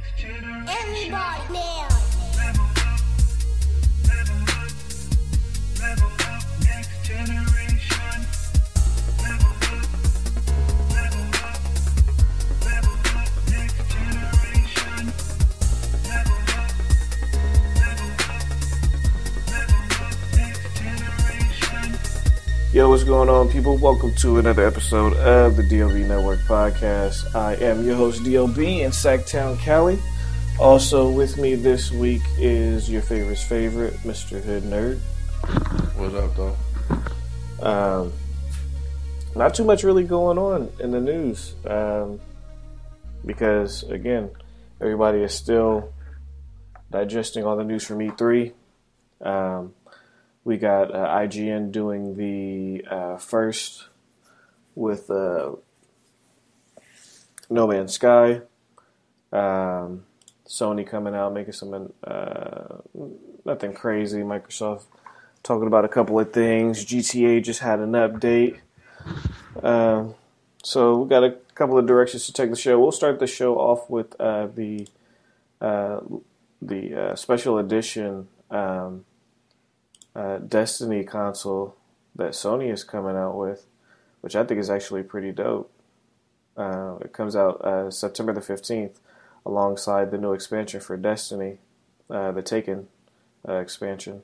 Everybody now. Level up, next generation. Level up, next generation. Level up, next generation. Yo, what's going on, people? Welcome to another episode of the DLB-Network Podcast. I am your host, DLB, in Sacktown, Cali. Also with me this week is your favorite, Mr. Hoodnerd. What's up, though? Not too much really going on in the news because, again, everybody is still digesting all the news from E3. We got IGN doing the first with No Man's Sky. Sony coming out making some nothing crazy. Microsoft talking about a couple of things. GTA just had an update. So we got a couple of directions to take the show. We'll start the show off with the special edition Destiny console that Sony is coming out with, which I think is actually pretty dope. It comes out September the 15th alongside the new expansion for Destiny, the Taken expansion.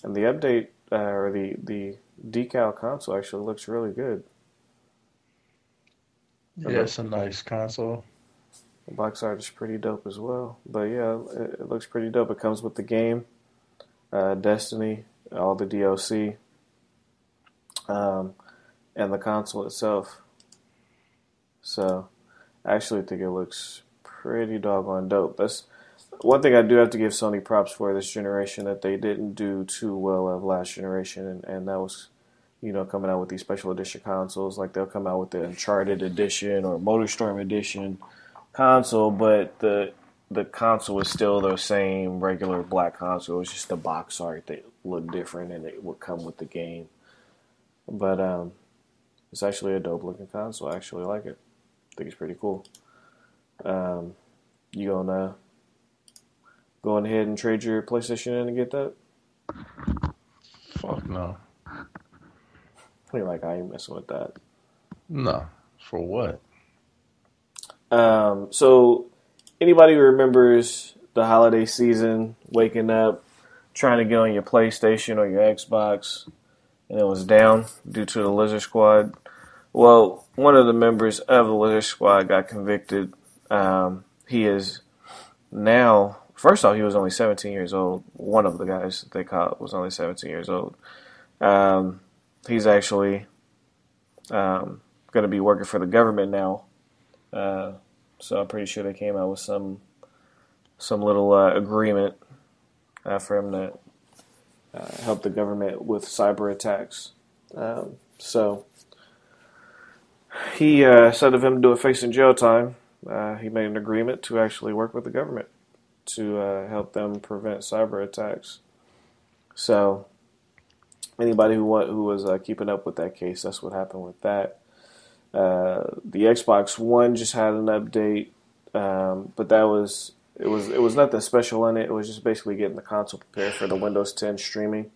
And the update, or the decal console actually looks really good. Yeah, it's a nice console. The box art is pretty dope as well. But yeah, it looks pretty dope. It comes with the game, Destiny, all the DLC, and the console itself. So I actually think it looks pretty doggone dope. That's one thing I do have to give Sony props for this generation that they didn't do too well of last generation, and that was, coming out with these special edition consoles. Like they'll come out with the Uncharted edition or Motorstorm edition console, but the console is still the same regular black console. It's just the box art that looked different, and it would come with the game. But it's actually a dope looking console. I actually like it. I think it's pretty cool. You gonna go ahead and trade your PlayStation in and get that? Fuck no. You're like, I ain't messing with that. No. For what? So anybody who remembers the holiday season, waking up, trying to get on your PlayStation or your Xbox, and it was down due to the Lizard Squad. Well, one of the members of the Lizard Squad got convicted. He is now, first off, he was only 17 years old. One of the guys that they caught was only 17 years old. He's actually going to be working for the government now. So I'm pretty sure they came out with some little agreement for him to help the government with cyber attacks. So he, instead of him facing jail time, he made an agreement to actually work with the government to help them prevent cyber attacks. So anybody who was keeping up with that case, that's what happened with that. The Xbox One just had an update, but it was nothing special in it. It was just basically getting the console prepared for the Windows 10 streaming,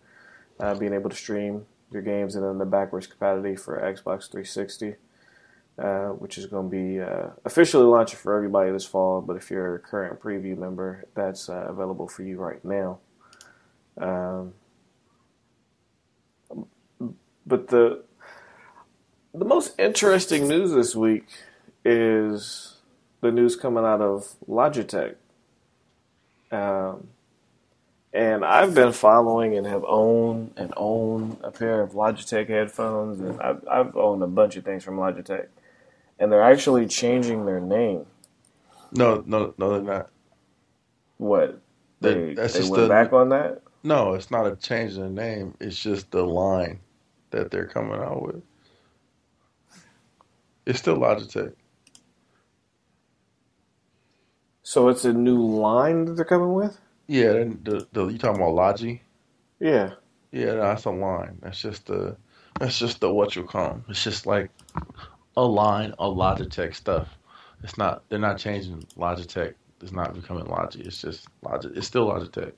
being able to stream your games, and then the backwards compatibility for Xbox 360. Which is going to be officially launching for everybody this fall. But if you're a current preview member, that's available for you right now. But the most interesting news this week is the news coming out of Logitech. And I've been following and have owned a pair of Logitech headphones, and I've owned a bunch of things from Logitech. And they're actually changing their name. No, they're not. What? They just went back on that? No, it's not a change in the name. It's just the line that they're coming out with. It's still Logitech. So it's a new line that they're coming with? Yeah, you talking about Logi? Yeah. Yeah, that's a line. That's just the what you call them. It's just like a line of Logitech stuff. They're not changing Logitech It's not becoming Logi. It's just Logi. It's still Logitech.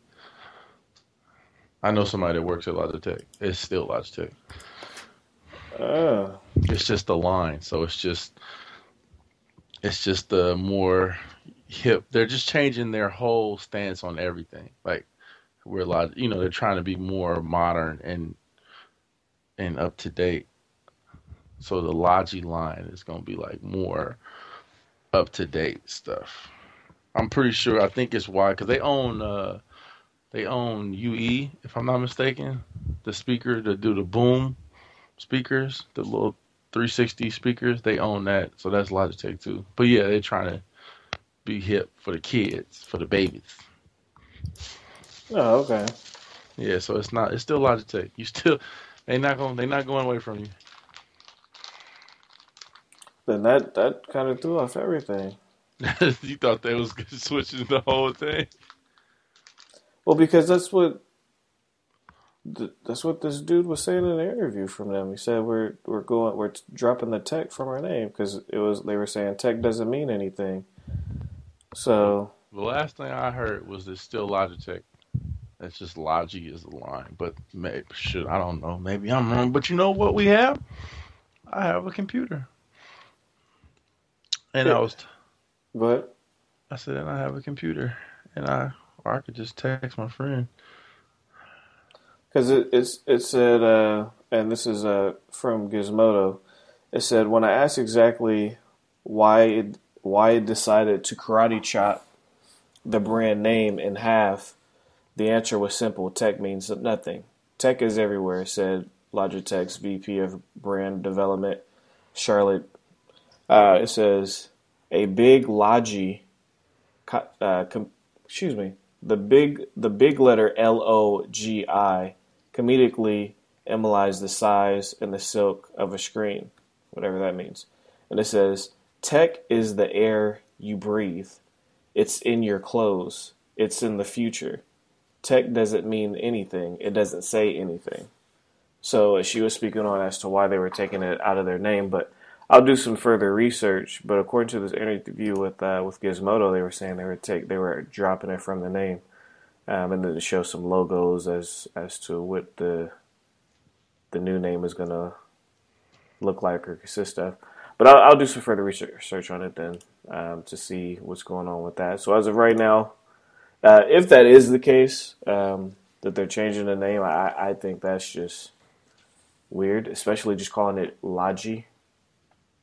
I know somebody that works at Logitech. It's still Logitech. It's just the line. So it's just the more hip. They're just changing their whole stance on everything. Like we're they're trying to be more modern and up to date. So the Logi line is going to be like more up to date stuff. I'm pretty sure. I think it's why, because they own UE, if I'm not mistaken, the speaker to do the boom speakers, the little 360 speakers. They own that, so that's Logitech too. But yeah, they're trying to be hip for the kids, for the babies. Oh, okay. Yeah, so it's still Logitech. They're not going away from you. Then that kind of threw off everything. You thought they was switching the whole thing? Well, because that's what this dude was saying in an interview from them. He said we're dropping the tech from our name because they were saying tech doesn't mean anything. So the last thing I heard was it's still Logitech. That's just Logi is the line, but I don't know. Maybe I'm wrong. But you know what we have? I have a computer, and But I said, and I have a computer, or I could just text my friend. Because it said, and this is from Gizmodo, it said, when I asked exactly why it decided to karate chop the brand name in half, the answer was simple. Tech means nothing. Tech is everywhere, said Logitech's VP of Brand Development, Charlotte. It says, a big Logi, the big letter LOGI comedically emphasized the size and the silk of a screen, whatever that means. And it says, tech is the air you breathe. It's in your clothes. It's in the future. Tech doesn't mean anything. It doesn't say anything. So she was speaking on as to why they were taking it out of their name, but I'll do some further research. But according to this interview with Gizmodo, they were saying they were dropping it from the name, and then to show some logos as to what the new name is gonna look like or consist of. But I'll do some further research on it then to see what's going on with that. So as of right now, if that is the case, that they're changing the name, I think that's just weird, especially just calling it Logi.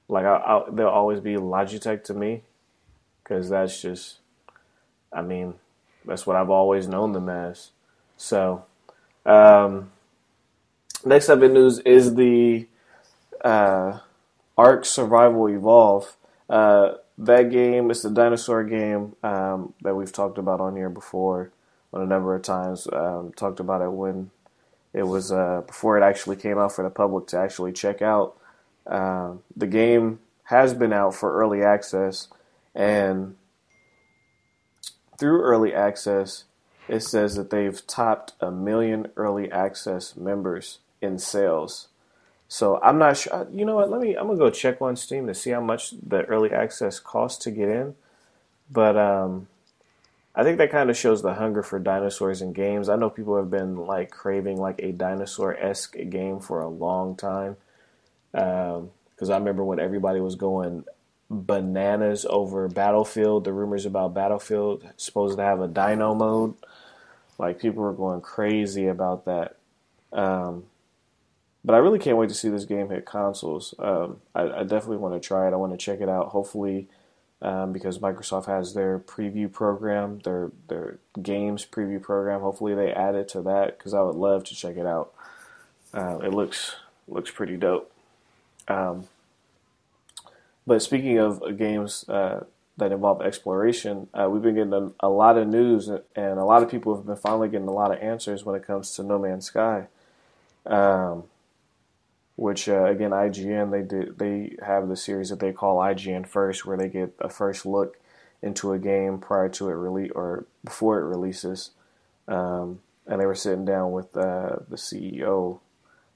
Like, there'll always be Logitech to me, because that's just, that's what I've always known them as. So, next up in news is the Ark Survival Evolved. That game, it's the dinosaur game that we've talked about on here before on a number of times. Talked about it when it was before it actually came out for the public to actually check out. The game has been out for early access, and through early access, it says that they've topped 1 million early access members in sales. So I'm not sure. You know what? I'm gonna go check on Steam to see how much the early access costs to get in. But I think that kind of shows the hunger for dinosaurs in games. I know people have been like craving like a dinosaur-esque game for a long time. Because I remember when everybody was going bananas over Battlefield, the rumors about Battlefield supposed to have a dino mode. Like, people were going crazy about that. But I really can't wait to see this game hit consoles. I definitely want to try it. I want to check it out. Hopefully, because Microsoft has their preview program, their games preview program. Hopefully they add it to that, because I would love to check it out. It looks pretty dope. But speaking of games that involve exploration, we've been getting a lot of news, and a lot of people have been finally getting a lot of answers when it comes to No Man's Sky. Which again, IGN, they have the series that they call IGN First, where they get a first look into a game prior to it or before it releases. And they were sitting down with the CEO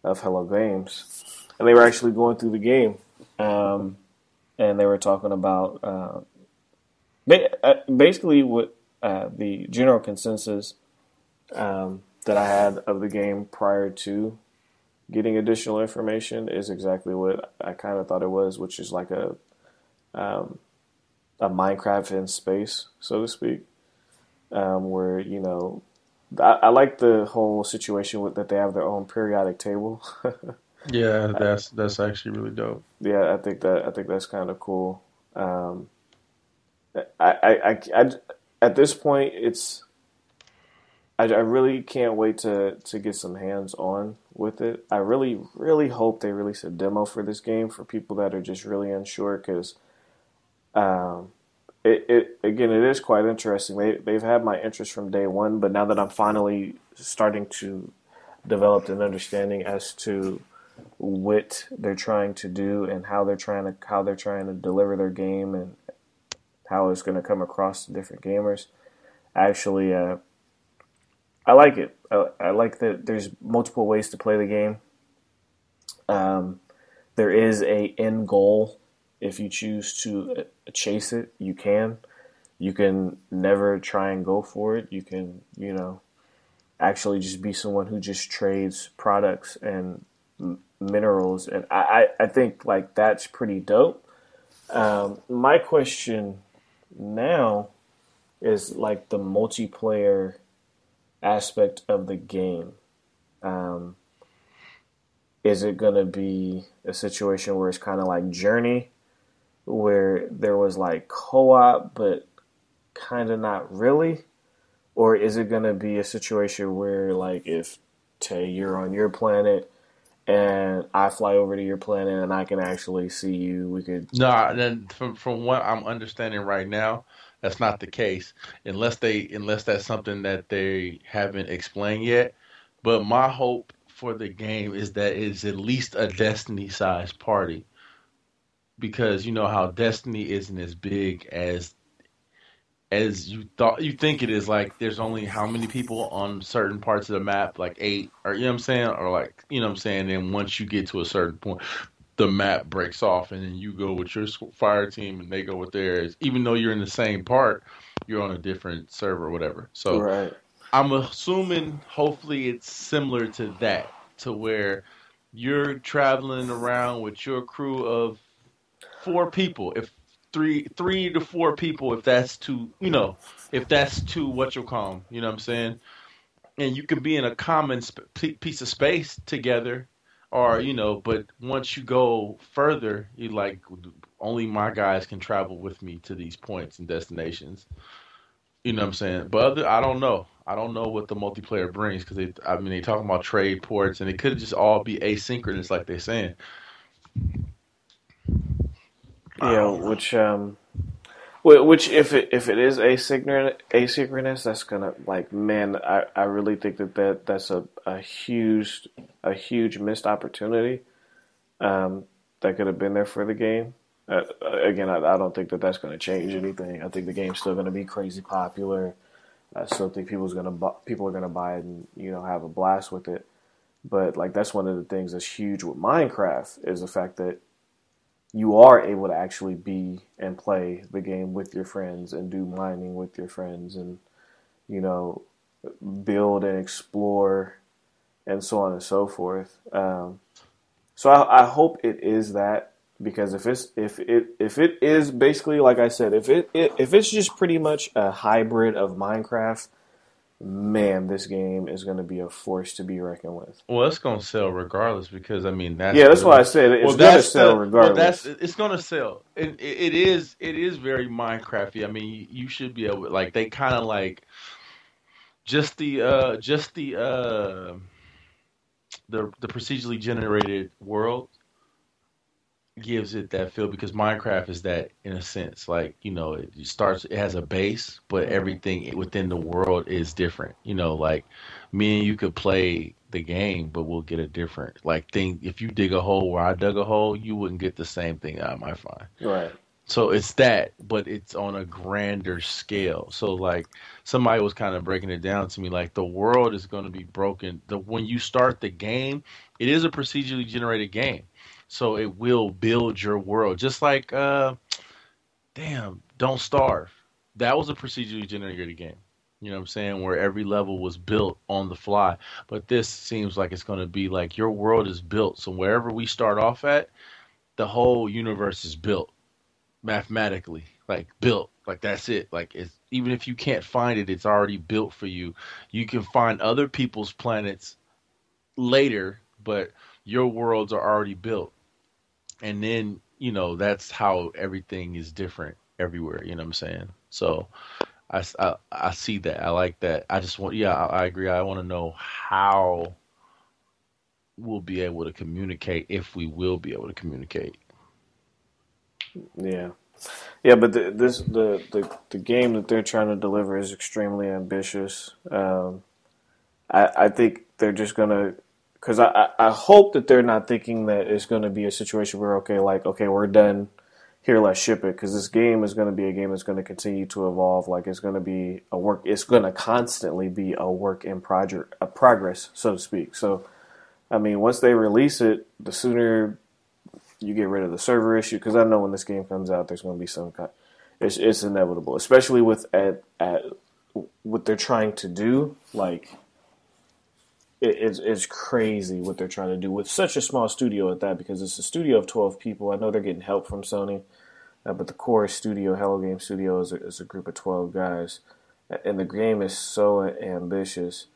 of Hello Games, and they were actually going through the game, and they were talking about Basically, what the general consensus that I had of the game prior to getting additional information is exactly what I kind of thought it was, which is like a Minecraft in space, so to speak, where I like the whole situation with that they have their own periodic table. Yeah, that's actually really dope. Yeah, I think that's kind of cool. I at this point, I really can't wait to get some hands on with it. I really, really hope they release a demo for this game for people that are just really unsure, because it is quite interesting. They've had my interest from day one, but now that I'm finally starting to develop an understanding as to what they're trying to do and how they're trying to deliver their game and how it's going to come across to different gamers. Actually, I like it. I like that there's multiple ways to play the game. There is a end goal. If you choose to chase it, you can. You can never try and go for it. You can, actually just be someone who just trades products and minerals. And I think like that's pretty dope. My question now is like the multiplayer aspect of the game. Is it going to be a situation where it's kind of like Journey, where there was like co-op, but kind of not really? Or is it going to be a situation where, like, if, Tay, you're on your planet and I fly over to your planet and I can actually see you, we could... No, then from what I'm understanding right now, that's not the case, unless that's something that they haven't explained yet. But my hope for the game is that it's at least a Destiny-sized party, because you know how Destiny isn't as big as you think it is. Like, there's only how many people on certain parts of the map, like 8, or you know what I'm saying, or like, you know what I'm saying. And once you get to a certain point, the map breaks off, and then you go with your fire team, and they go with theirs. Even though you're in the same part, you're on a different server or whatever. So Right. I'm assuming, hopefully, it's similar to that, to where you're traveling around with your crew of 4 people, if 3 to 4 people, if that's too what you'll call them, you know what I'm saying? And you can be in a common piece of space together, or but once you go further, you like, only my guys can travel with me to these points and destinations. You know what I'm saying? But I don't know. I don't know what the multiplayer brings, because they talking about trade ports, and it could just all be asynchronous, like they're saying. Yeah, which if it is asynchronous, that's gonna, like, man, I really think that's a huge missed opportunity that could have been there for the game. Again, I don't think that's going to change anything. I think the game's still going to be crazy popular. I still think people are going to buy it and have a blast with it. But like, that's one of the things that's huge with Minecraft, is the fact that you are able to actually be and play the game with your friends and do mining with your friends and, build and explore and so on and so forth. So I hope it is that, because if it is basically, like I said, if it's just pretty much a hybrid of Minecraft, man, this game is going to be a force to be reckoned with. Well, it's going to sell regardless, because that's why I said it's going to sell regardless. It's going to sell. It is very Minecrafty. I mean, you should be able, like, they kind of like just the procedurally generated world gives it that feel, because Minecraft is that, in a sense. Like, it has a base, but everything within the world is different. Like, me and you could play the game, but we'll get a different, like, thing. If you dig a hole where I dug a hole, you wouldn't get the same thing I might find. Right. So it's that, but it's on a grander scale. So, like, somebody was kind of breaking it down to me, like, the world is going to be broken. When you start the game, it is a procedurally generated game. So it will build your world. Just like, Don't Starve. that was a procedurally generated game. You know what I'm saying? Where every level was built on the fly. But this seems like it's going to be like your world is built. So wherever we start off at, the whole universe is built mathematically. Like built. Like that's it. Like it's, even if you can't find it, it's already built for you. You can find other people's planets later, but your worlds are already built. And then, you know, that's how everything is different everywhere. You know what I'm saying? So I see that. I like that. I just want, yeah, I agree. I want to know how we'll be able to communicate, if we will be able to communicate. Yeah. Yeah, but the game that they're trying to deliver is extremely ambitious. I think they're just going to, because I hope that they're not thinking that it's going to be a situation where, okay, we're done. Here, let's ship it, because this game is going to be a game that's going to continue to evolve. Like it's going to be a work. It's going to constantly be a work in progress, so to speak. So, I mean, once they release it, the sooner you get rid of the server issue, because I know when this game comes out, there's going to be some kind. It's inevitable, especially with at what they're trying to do. Like it's crazy what they're trying to do with such a small studio at that, because it's a studio of 12 people. I know they're getting help from Sony, but the core studio, Hello Game Studio, is a group of 12 guys, and the game is so ambitious.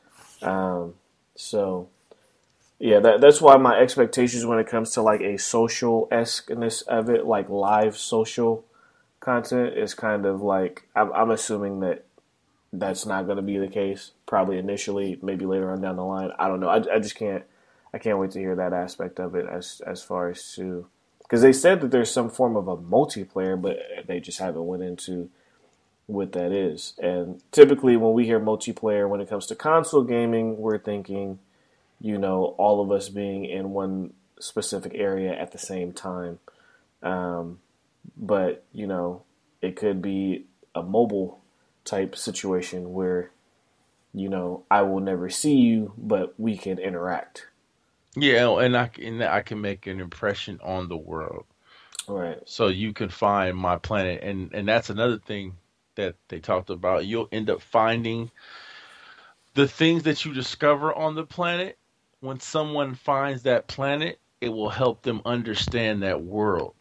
So, yeah, that's why my expectations when it comes to like a social-esqueness of it, like live social content, is kind of like I'm assuming that that's not going to be the case. Probably initially, maybe later on down the line. I don't know. I just can't. I can't wait to hear that aspect of it as far as to, because they said that there's some form of a multiplayer, but they just haven't went into what that is. And typically, when we hear multiplayer, when it comes to console gaming, we're thinking, you know, all of us being in one specific area at the same time. But you know, it could be a mobile type situation where, you know, I will never see you, but we can interact. Yeah, and I can make an impression on the world. Right. So you can find my planet, and that's another thing that they talked about. You'll end up finding the things that you discover on the planet. When someone finds that planet, it will help them understand that world.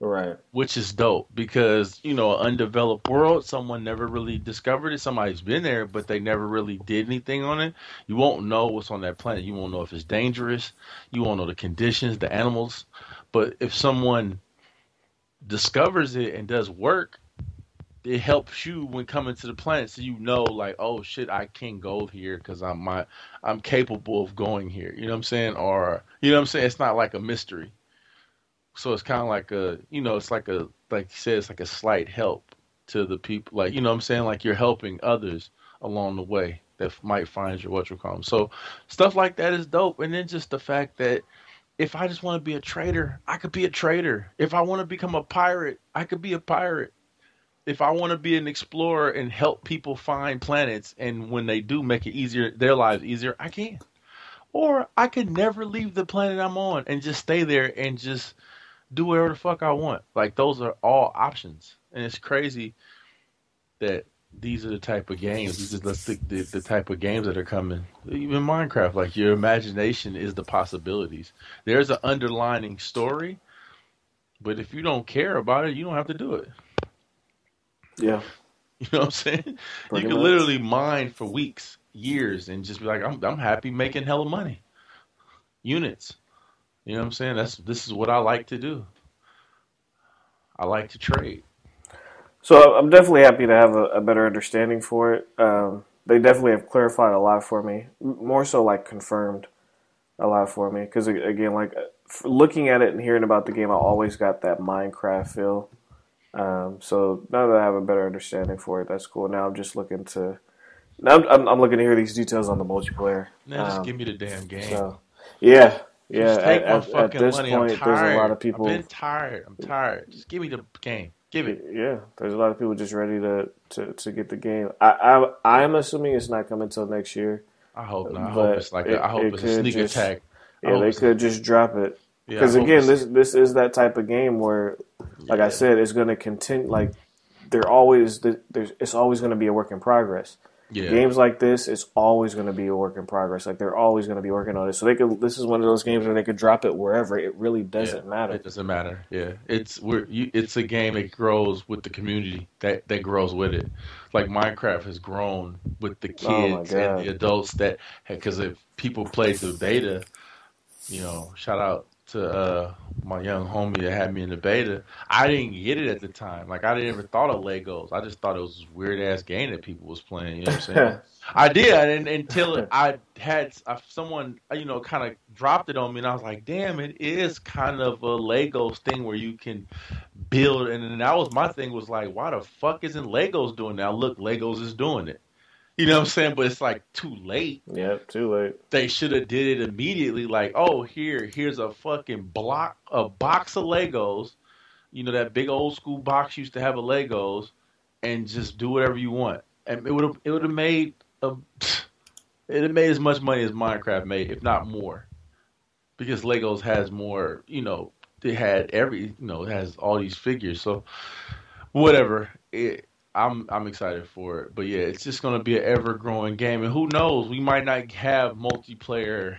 Right. Which is dope, because, you know, an undeveloped world, someone never really discovered it. Somebody's been there, but they never really did anything on it. You won't know what's on that planet. You won't know if it's dangerous. You won't know the conditions, the animals. But if someone discovers it and does work, it helps you when coming to the planet, so you know, like, oh shit, I can go here because I'm capable of going here. You know what I'm saying? Or, you know what I'm saying? It's not like a mystery. So it's kind of like it's like you said, it's like a slight help to the people. Like, you know what I'm saying? Like you're helping others along the way that might find your whatchamacallit. So stuff like that is dope. And then just the fact that if I just want to be a trader, I could be a trader. If I want to become a pirate, I could be a pirate. If I want to be an explorer and help people find planets, and when they do, make it easier, their lives easier, I can. Or I could never leave the planet I'm on and just stay there and just do whatever the fuck I want. Like, those are all options. And it's crazy that these are the type of games, these are the type of games that are coming. Even Minecraft, like, your imagination is the possibilities. There's an underlining story, but if you don't care about it, you don't have to do it. Yeah. You know what I'm saying? Pretty you can much. literally mine for weeks, years, and just be like, I'm happy making hella money. Units. You know what I'm saying? This is what I like to do. I like to trade. So I'm definitely happy to have a better understanding for it. They definitely have clarified a lot for me. More so, like, confirmed a lot for me. Because, again, like, looking at it and hearing about the game, I always got that Minecraft feel. So now that I have a better understanding for it, that's cool. Now I'm just looking to... Now I'm looking to hear these details on the multiplayer. Man, just give me the damn game. So, yeah. Just take my At fucking this money. point, I'm tired. there's a lot of people... I've been tired. I'm tired. Just give me the game. Give it. Yeah, there's a lot of people just ready to get the game. I'm assuming it's not coming until next year. I hope not. I But hope it's like I hope it's a sneak attack. Yeah, they could just drop it. Because again, this is that type of game where, like I said, it's going to continue. Like, it's always going to be a work in progress. Yeah. Games like this, it's always going to be a work in progress. Like they're always going to be working on it. So this is one of those games where they could drop it wherever. It really doesn't matter. It doesn't matter. Yeah. It's a game that grows with the community that grows with it. Like Minecraft has grown with the kids and the adults because if people played the beta, shout out to my young homie that had me in the beta. I didn't get it at the time. Like I didn't ever thought of Legos. I just thought it was this weird ass game that people was playing. You know what I'm saying? I did until I had someone kind of dropped it on me, and I was like, damn, it is kind of a Legos thing where you can build. And then that was my thing, was like, why the fuck isn't Legos doing that? Look, Legos is doing it. You know what I'm saying? But it's like too late. Yep, too late. They should have did it immediately. Like, oh, here's a fucking box of Legos. That big old school box used to have a Legos, and just do whatever you want. And it would have made as much money as Minecraft made, if not more, because Legos has more. It had it has all these figures. So whatever. I'm excited for it, but yeah, it's just going to be an ever-growing game, and who knows, we might not have multiplayer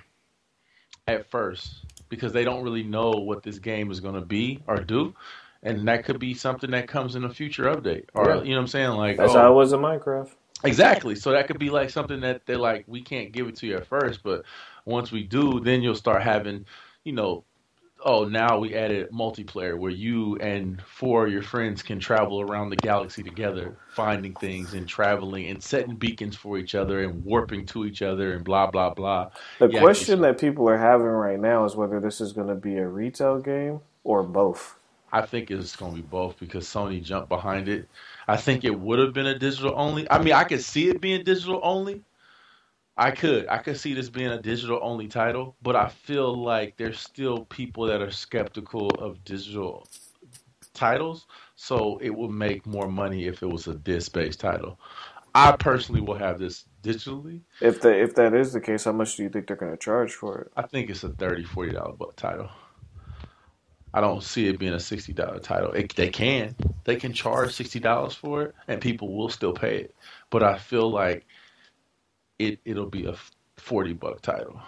at first because they don't really know what this game is going to be or do, and that could be something that comes in a future update, or you know what I'm saying? Like that's how it was in Minecraft. Exactly. So that could be like something that they're like, we can't give it to you at first, but once we do, then you'll start having, now we added multiplayer where you and 4 of your friends can travel around the galaxy together, finding things and traveling and setting beacons for each other and warping to each other and blah, blah, blah. The question that people are having right now is whether this is going to be a retail game or both. I think it's going to be both because Sony jumped behind it. I think it would have been a digital only. I mean, I could see it being digital only. I could see this being a digital only title, but I feel like there's still people that are skeptical of digital titles, so it would make more money if it was a disc-based title. I personally will have this digitally. If that is the case, how much do you think they're going to charge for it? I think it's a $30, $40 title. I don't see it being a $60 title. They can charge $60 for it, and people will still pay it. But I feel like it'll be a $40 title.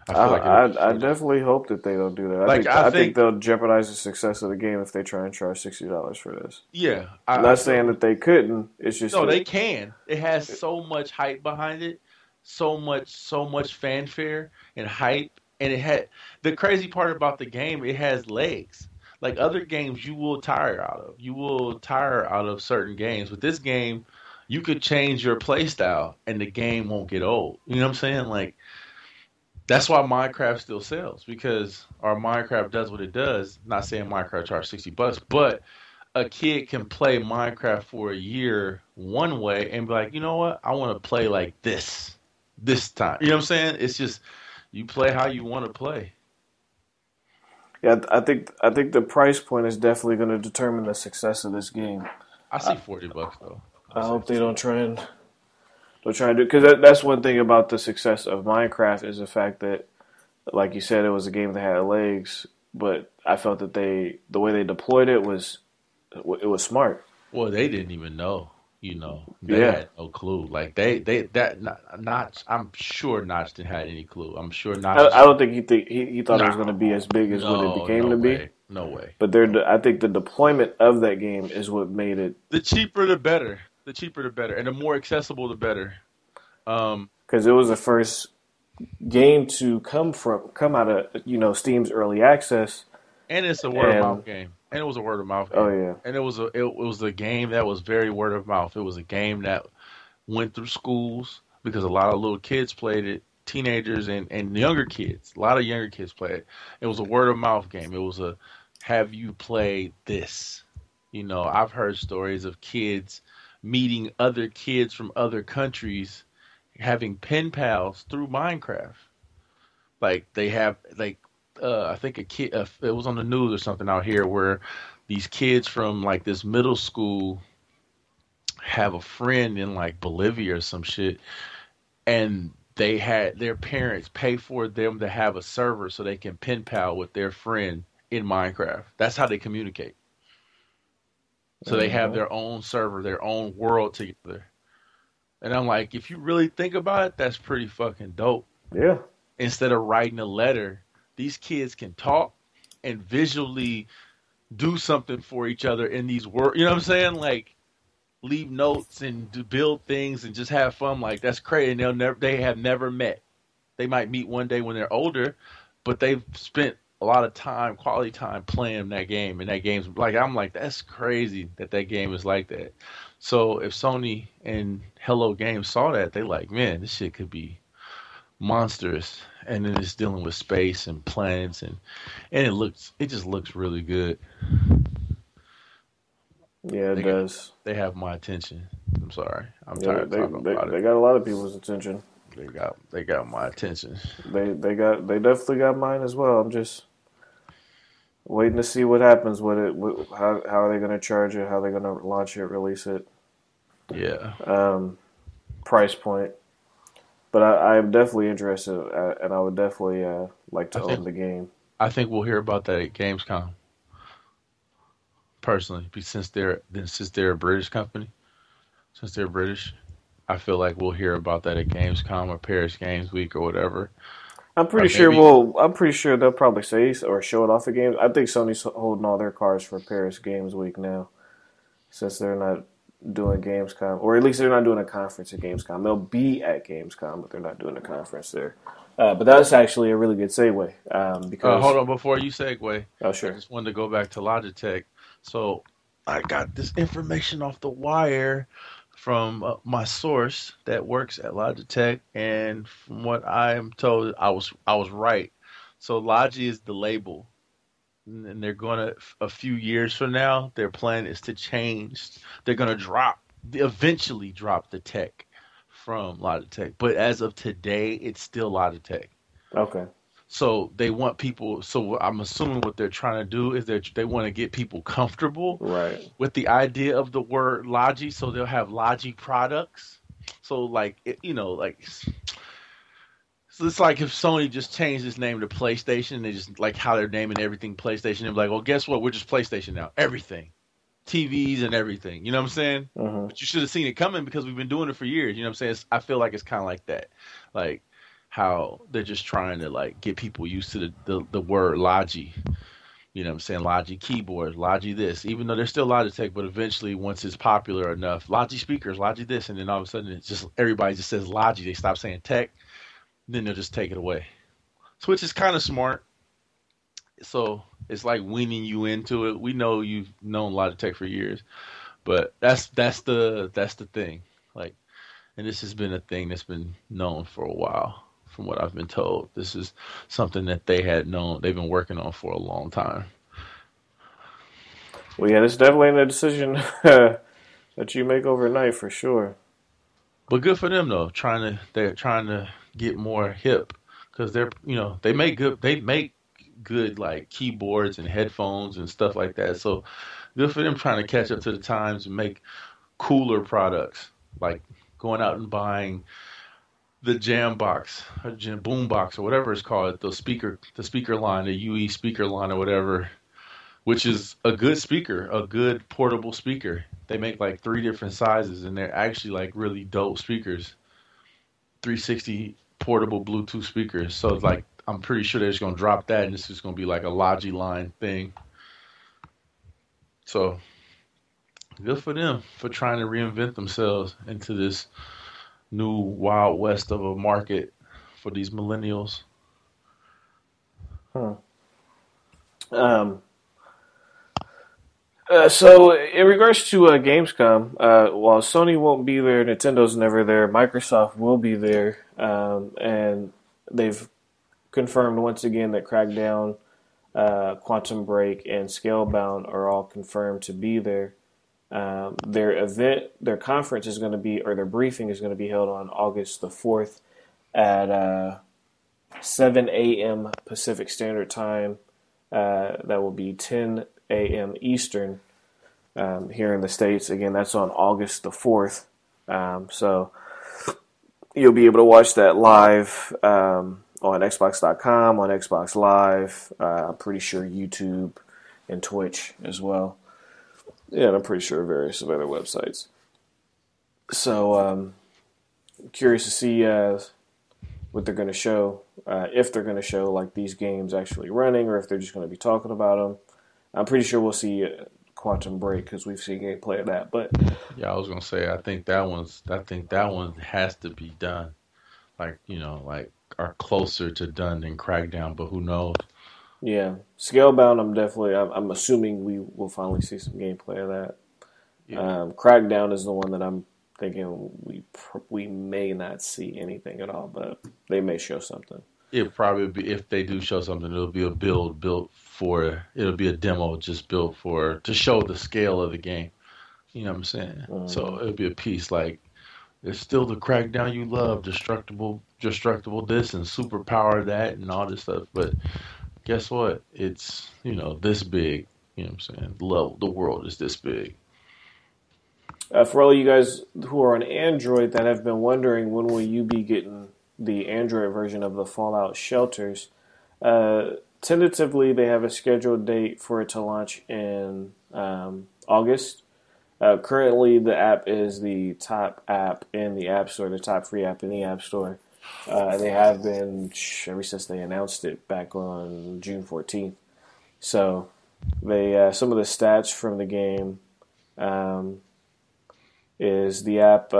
I definitely hope that they don't do that. I think they'll jeopardize the success of the game if they try and charge $60 for this. Yeah, I'm not saying that they couldn't. It's just they can. It has so much hype behind it, so much fanfare and hype, and it had the crazy part about the game. It has legs. Like other games, you will tire out of. You will tire out of certain games, but this game, you could change your play style and the game won't get old. You know what I'm saying? Like, that's why Minecraft still sells, because our Minecraft does what it does. Not saying Minecraft charges $60, but a kid can play Minecraft for a year one way and be like, you know what? I want to play like this time. You know what I'm saying? It's just, you play how you want to play. Yeah, I think the price point is definitely going to determine the success of this game. I see $40 though. I hope they don't try and do, because that's one thing about the success of Minecraft is the fact that, like you said, it was a game that had legs, but I felt that the way they deployed it was smart. Well, they didn't even know, they had no clue. Like Notch, I'm sure Notch didn't have any clue. I'm sure Notch. I don't think he thought it was going to be as big as what it became to be. No way. But I think the deployment of that game is what made it. The cheaper, the better. The cheaper, the better, and the more accessible, the better. Because it was the first game to come out of Steam's early access, and it's a word of mouth game, and it was a word of mouth game. Oh yeah, and it was a game that was very word of mouth. It was a game that went through schools because a lot of little kids played it, teenagers and younger kids. A lot of younger kids played it. It was a word of mouth game. It was a, have you played this? I've heard stories of kids meeting other kids from other countries, having pen pals through Minecraft. Like they have, I think a kid, it was on the news or something out here where these kids from like this middle school have a friend in like Bolivia or some shit, and they had their parents pay for them to have a server so they can pen pal with their friend in Minecraft. That's how they communicate. So they have Mm-hmm. their own server, their own world together. And I'm like, if you really think about it, that's pretty fucking dope. Yeah. Instead of writing a letter, these kids can talk and visually do something for each other in these world. You know what I'm saying? Like leave notes and build things and just have fun. Like that's crazy. And they have never met. They might meet one day when they're older, but they've spent a lot of time, quality time playing that game. And that game's like, I'm like, that's crazy that game is like that. So if Sony and Hello Games saw that, they like, man, this shit could be monstrous. And then it's dealing with space and planets and it just looks really good. Yeah, it does. They have my attention. I'm sorry. I'm Yeah, tired of talking about they it. got a lot of people's attention. They got my attention. They definitely got mine as well. I'm just waiting to see what happens with it. How are they going to charge it? How are they going to launch it, release it? Yeah. Price point. But I am definitely interested, and I would definitely like to own the game. I think we'll hear about that at Gamescom. Personally, since they're a British company, since they're British, I feel like we'll hear about that at Gamescom or Paris Games Week or whatever. I'm pretty sure they'll probably say or show it off at games. I think Sony's holding all their cards for Paris Games Week now, since they're not doing Gamescom, or at least they're not doing a conference at Gamescom. They'll be at Gamescom, but they're not doing a conference there. But that's actually a really good segue. Because hold on, before you segue. Oh, sure. I just wanted to go back to Logitech. So I got this information off the wire from my source that works at Logitech, and from what I am told, I was right. So Logi is the label, and they're gonna a few years from now, their plan is to change. They're gonna eventually drop the tech from Logitech, but as of today, it's still Logitech. Okay. So they want people. So I'm assuming what they're trying to do is they want to get people comfortable Right. with the idea of the word Logi. So they'll have Logi products. So like so it's like if Sony just changed its name to PlayStation, they just like how they're naming everything PlayStation. They're like, well, guess what? We're just PlayStation now. Everything, TVs and everything. You know what I'm saying? Mm-hmm. But you should have seen it coming because we've been doing it for years. You know what I'm saying? I feel like it's kind of like that, like how they're just trying to like get people used to the word Logi. You know what I'm saying? Logi keyboards, Logi this, even though they're still Logitech, but eventually once it's popular enough, Logi speakers, Logi this, and then all of a sudden it's just everybody just says Logi. They stop saying tech, then they'll just take it away. So which is kind of smart. So it's like weaning you into it. We know you've known Logitech for years, but that's the thing. Like, and this has been a thing that's been known for a while. From what I've been told, this is something that they've been working on for a long time. Well, yeah, it's definitely a decision that you make overnight for sure. But good for them though. They're trying to get more hip because they make good like keyboards and headphones and stuff like that. So good for them trying to catch up to the times and make cooler products, like going out and buying the Jam Box, or Boom Box, or whatever it's called, the speaker line, the UE speaker line, or whatever, which is a good speaker, a good portable speaker. They make like 3 different sizes, and they're actually like really dope speakers. 360 portable Bluetooth speakers. So it's like I'm pretty sure they're just gonna drop that, and this is gonna be like a Logi line thing. So good for them for trying to reinvent themselves into this new wild west of a market for these millennials. So in regards to Gamescom, while Sony won't be there, Nintendo's never there, Microsoft will be there, and they've confirmed once again that Crackdown, Quantum Break, and Scalebound are all confirmed to be there. Their conference is going to be, or their briefing is going to be held on August the 4th at 7 a.m. Pacific Standard Time. That will be 10 a.m. Eastern here in the States. Again, that's on August the 4th. So you'll be able to watch that live on Xbox.com, on Xbox Live. I'm pretty sure YouTube and Twitch as well. Yeah, and I'm pretty sure various of other websites. So, curious to see what they're going to show, if they're going to show like these games actually running, or if they're just going to be talking about them. I'm pretty sure we'll see Quantum Break because we've seen gameplay of that. But Yeah, I was gonna say I think that one has to be done. Like, like are closer to done than Crackdown, but who knows? yeah, Scalebound, I'm assuming we will finally see some gameplay of that. Yeah. Crackdown is the one that I'm thinking we may not see anything at all, but they may show something. It'll probably be, if they do show something, it'll be a it'll be a demo just built to show the scale of the game. You know what I'm saying? Mm-hmm. So it'll be a piece like, it's still the Crackdown you love, destructible this and superpower that and all this stuff. But guess what? It's, this big. You know what I'm saying? The world is this big. For all you guys who are on Android that have been wondering when will you be getting the Android version of the Fallout Shelters, tentatively they have a scheduled date for it to launch in August. Currently, the app is the top app in the App Store, the top free app in the App Store. They have been ever since they announced it back on June 14th. So, they some of the stats from the game is the App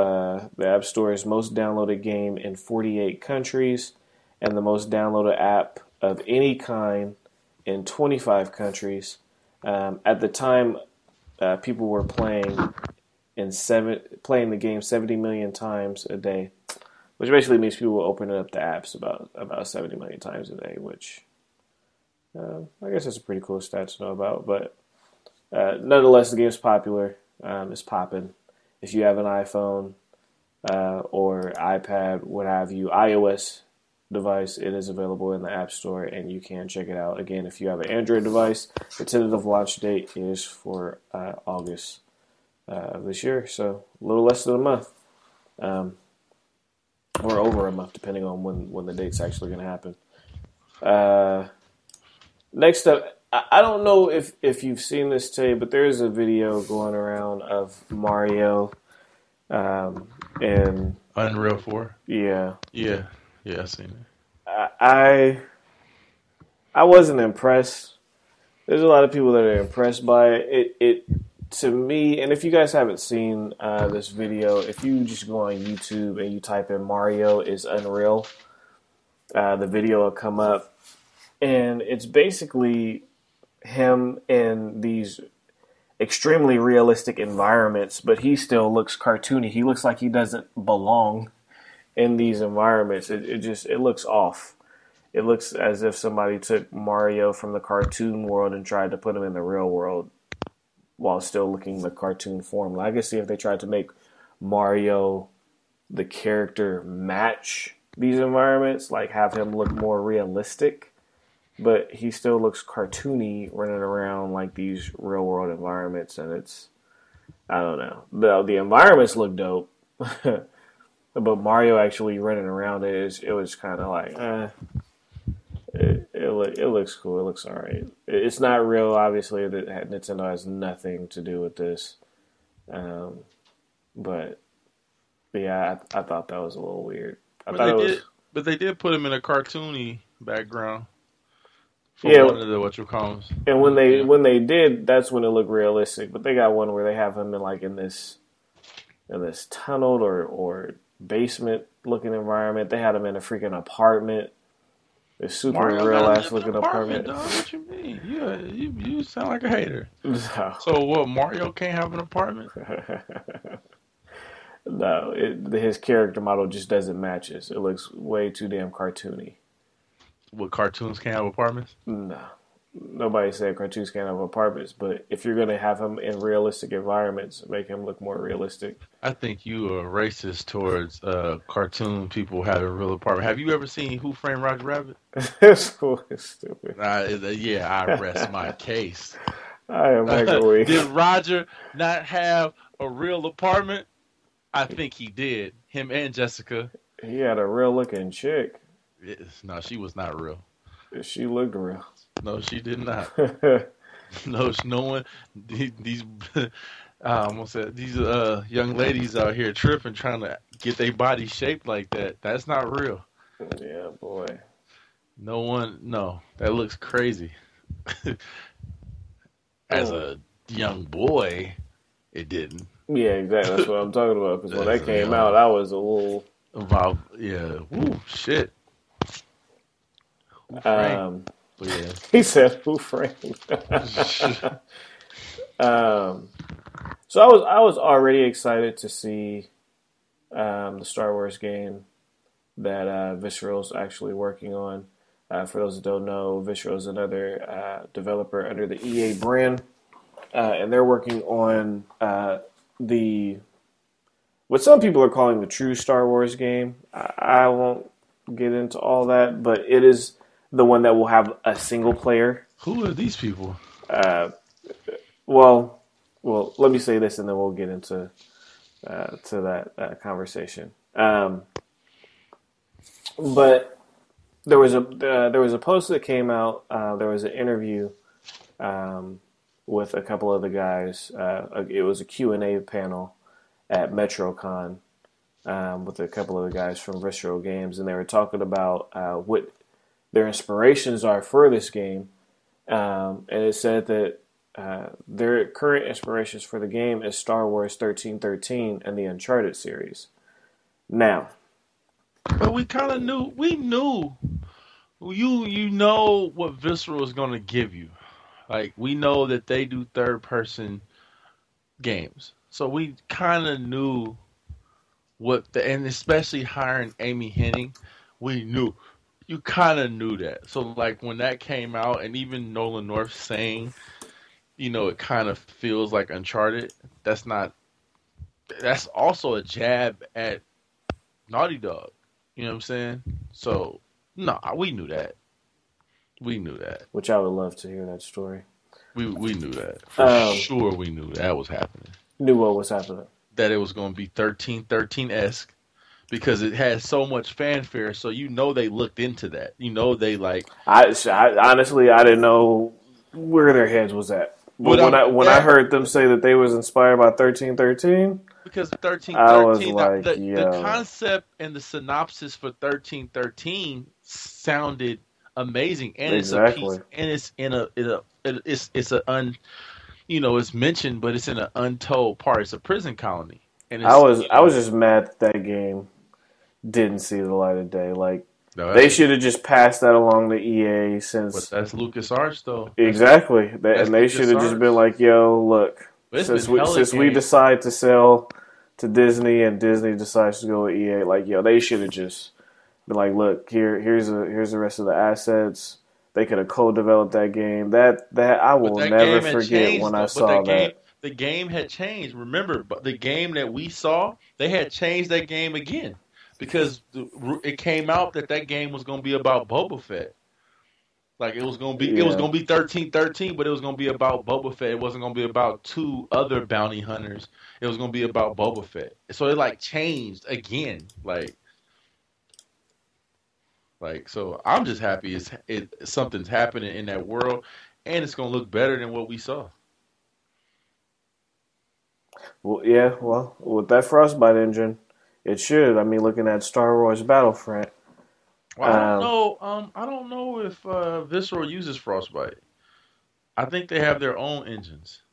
Store's most downloaded game in 48 countries, and the most downloaded app of any kind in 25 countries. At the time, people were playing the game 70 million times a day, which basically means people were opening up the apps about 70 million times a day, which I guess that's a pretty cool stat to know about. But nonetheless, the game's popular. It's popping. If you have an iPhone or iPad, what have you, iOS device, it is available in the App Store, and you can check it out. Again, if you have an Android device, the tentative launch date is for August of this year, so a little less than a month, or over a month, depending on when the date's actually going to happen. Next up, I don't know if you've seen this today, but there is a video going around of Mario and Unreal 4? Yeah, I've seen it. I wasn't impressed. There's a lot of people that are impressed by it. It to me, and if you guys haven't seen this video, if you just go on YouTube and you type in Mario is Unreal, the video will come up, and it's basically him in these extremely realistic environments, but he still looks cartoony. He looks like he doesn't belong in these environments. It looks off. It looks as if somebody took Mario from the cartoon world and tried to put him in the real world while still looking the cartoon form. I can see if they tried to make Mario, the character, match these environments, like have him look more realistic, but he still looks cartoony running around like these real world environments, and it's, I don't know. The environments look dope, but Mario actually running around it was kind of like, it looks cool. It looks alright. It's not real, obviously. Nintendo has nothing to do with this, but yeah, I thought that was a little weird. But they did put him in a cartoony background. For one of the whatchamacallits. And when they did, that's when it looked realistic. But they got one where they have him in this tunneled or basement looking environment. They had him in a freaking apartment. A super real ass looking apartment. Dog, what you mean? You sound like a hater. No. So what? Mario can't have an apartment? No, his character model just doesn't match us. It looks way too damn cartoony. What, cartoons can't have apartments? No. Nobody said cartoons can't have apartments, but if you're going to have him in realistic environments, make him look more realistic. I think you are racist towards cartoon people having real apartments. Have you ever seen Who Framed Roger Rabbit? This fool is stupid. I rest my case. I am microwave. Did Roger not have a real apartment? I think he did. Him and Jessica. He had a real looking chick. No, she was not real. She looked real. No, she did not. No one. These I almost said these young ladies out here tripping, trying to get their body shaped like that. That's not real. Yeah, boy. No one. No, that looks crazy. As a young boy, it didn't. Yeah, exactly. That's what I'm talking about. Because when As that a came young- out, I was a little. About yeah. Woo, shit. Who framed? But yeah. He said, "Who framed?" So I was already excited to see the Star Wars game that Visceral's actually working on. For those that don't know, Visceral is another developer under the EA brand, and they're working on what some people are calling the true Star Wars game. I won't get into all that, but it is the one that will have a single player. Who are these people? Well, let me say this, and then we'll get into to that conversation. But there was a post that came out. There was an interview with a couple of the guys. It was a Q&A panel at MetroCon with a couple of the guys from Visceral Games, and they were talking about what their inspirations are for this game. And it said that their current inspirations for the game is Star Wars 1313 and the Uncharted series. Now, but we kind of knew. We knew. You know what Visceral is going to give you. Like, we know that they do third-person games. So we kind of knew and especially hiring Amy Hennig, we knew. You kind of knew that. So, like, when that came out, and even Nolan North saying, it kind of feels like Uncharted, that's also a jab at Naughty Dog. You know what I'm saying? So, no, we knew that. We knew that. Which I would love to hear that story. We knew that. For sure we knew that was happening. Knew what was happening. That it was going to be 1313-esque because it had so much fanfare, so they looked into that. They like... I honestly, I didn't know where their heads was at. But when I heard them say that they was inspired by 1313... Because 1313, I was like, the concept and the synopsis for 1313 sounded amazing, and exactly. It's it's mentioned, but it's in an untold part. It's a prison colony, and I was just mad that game didn't see the light of day. Like, they should have just passed that along to EA since. But that's LucasArts, though. Exactly, and they should have just been like, "Yo, look, since we decide to sell to Disney and Disney decides to go with EA, like, yo, they should have just been like, look, here's the rest of the assets." They could have co-developed that game. That I will never forget when I saw that. The game had changed. Remember, but the game that we saw, they had changed that game again because it came out that game was going to be about Boba Fett. Like, it was going to be 1313, but it was going to be about Boba Fett. It wasn't going to be about two other bounty hunters. It was going to be about Boba Fett. So it changed again. So I'm just happy something's happening in that world, and it's going to look better than what we saw. Well, yeah, with that Frostbite engine, it should. I mean, looking at Star Wars Battlefront. Well, I don't know if Visceral uses Frostbite. I think they have their own engines.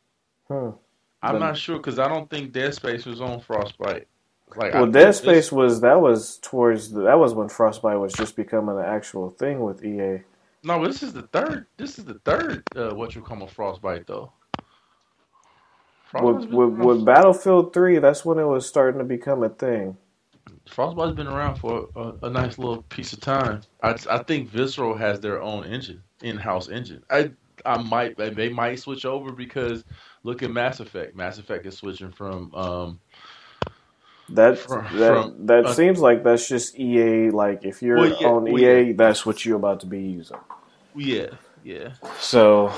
I'm not sure because I don't think Dead Space was on Frostbite. Dead Space was when Frostbite was just becoming an actual thing with EA. No, this is the third. What you call a Frostbite though. With Battlefield 3, that's when it was starting to become a thing. Frostbite's been around for a nice little piece of time. I think Visceral has their own engine, in-house engine. They might switch over because look at Mass Effect. Mass Effect is switching from. That seems like that's just EA. Like, if you're on EA, that's what you're about to be using. Yeah. So,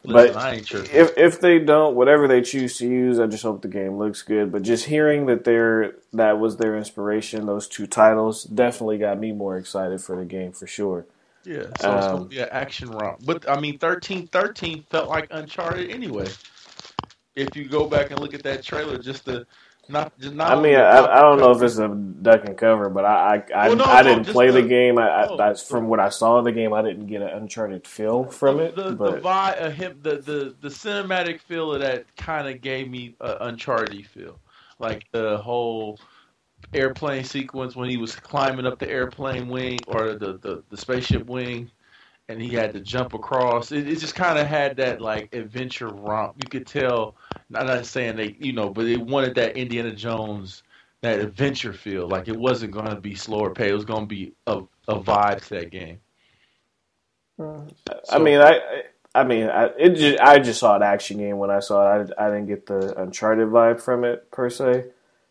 Listen, I ain't tripping. if they don't, whatever they choose to use, I just hope the game looks good. But just hearing that was their inspiration, those two titles, definitely got me more excited for the game for sure. Yeah, so it's gonna be an action romp. But I mean, 1313 felt like Uncharted anyway. If you go back and look at that trailer, just the not I only mean, the I don't know if cover. it's a duck and cover, but Well, I no, didn't just play the game. no, From what I saw of the game, I didn't get an Uncharted feel from it. the But vibe of him, the cinematic feel of that kind of gave me an Uncharted feel, like the whole airplane sequence when he was climbing up the airplane wing or the spaceship wing, and he had to jump across. It just kind of had that like adventure romp. You could tell. I'm not saying they, but they wanted that Indiana Jones, that adventure feel. Like it wasn't going to be slower pace. It was going to be a vibe to that game. I mean, I just saw an action game when I saw it. I didn't get the Uncharted vibe from it per se.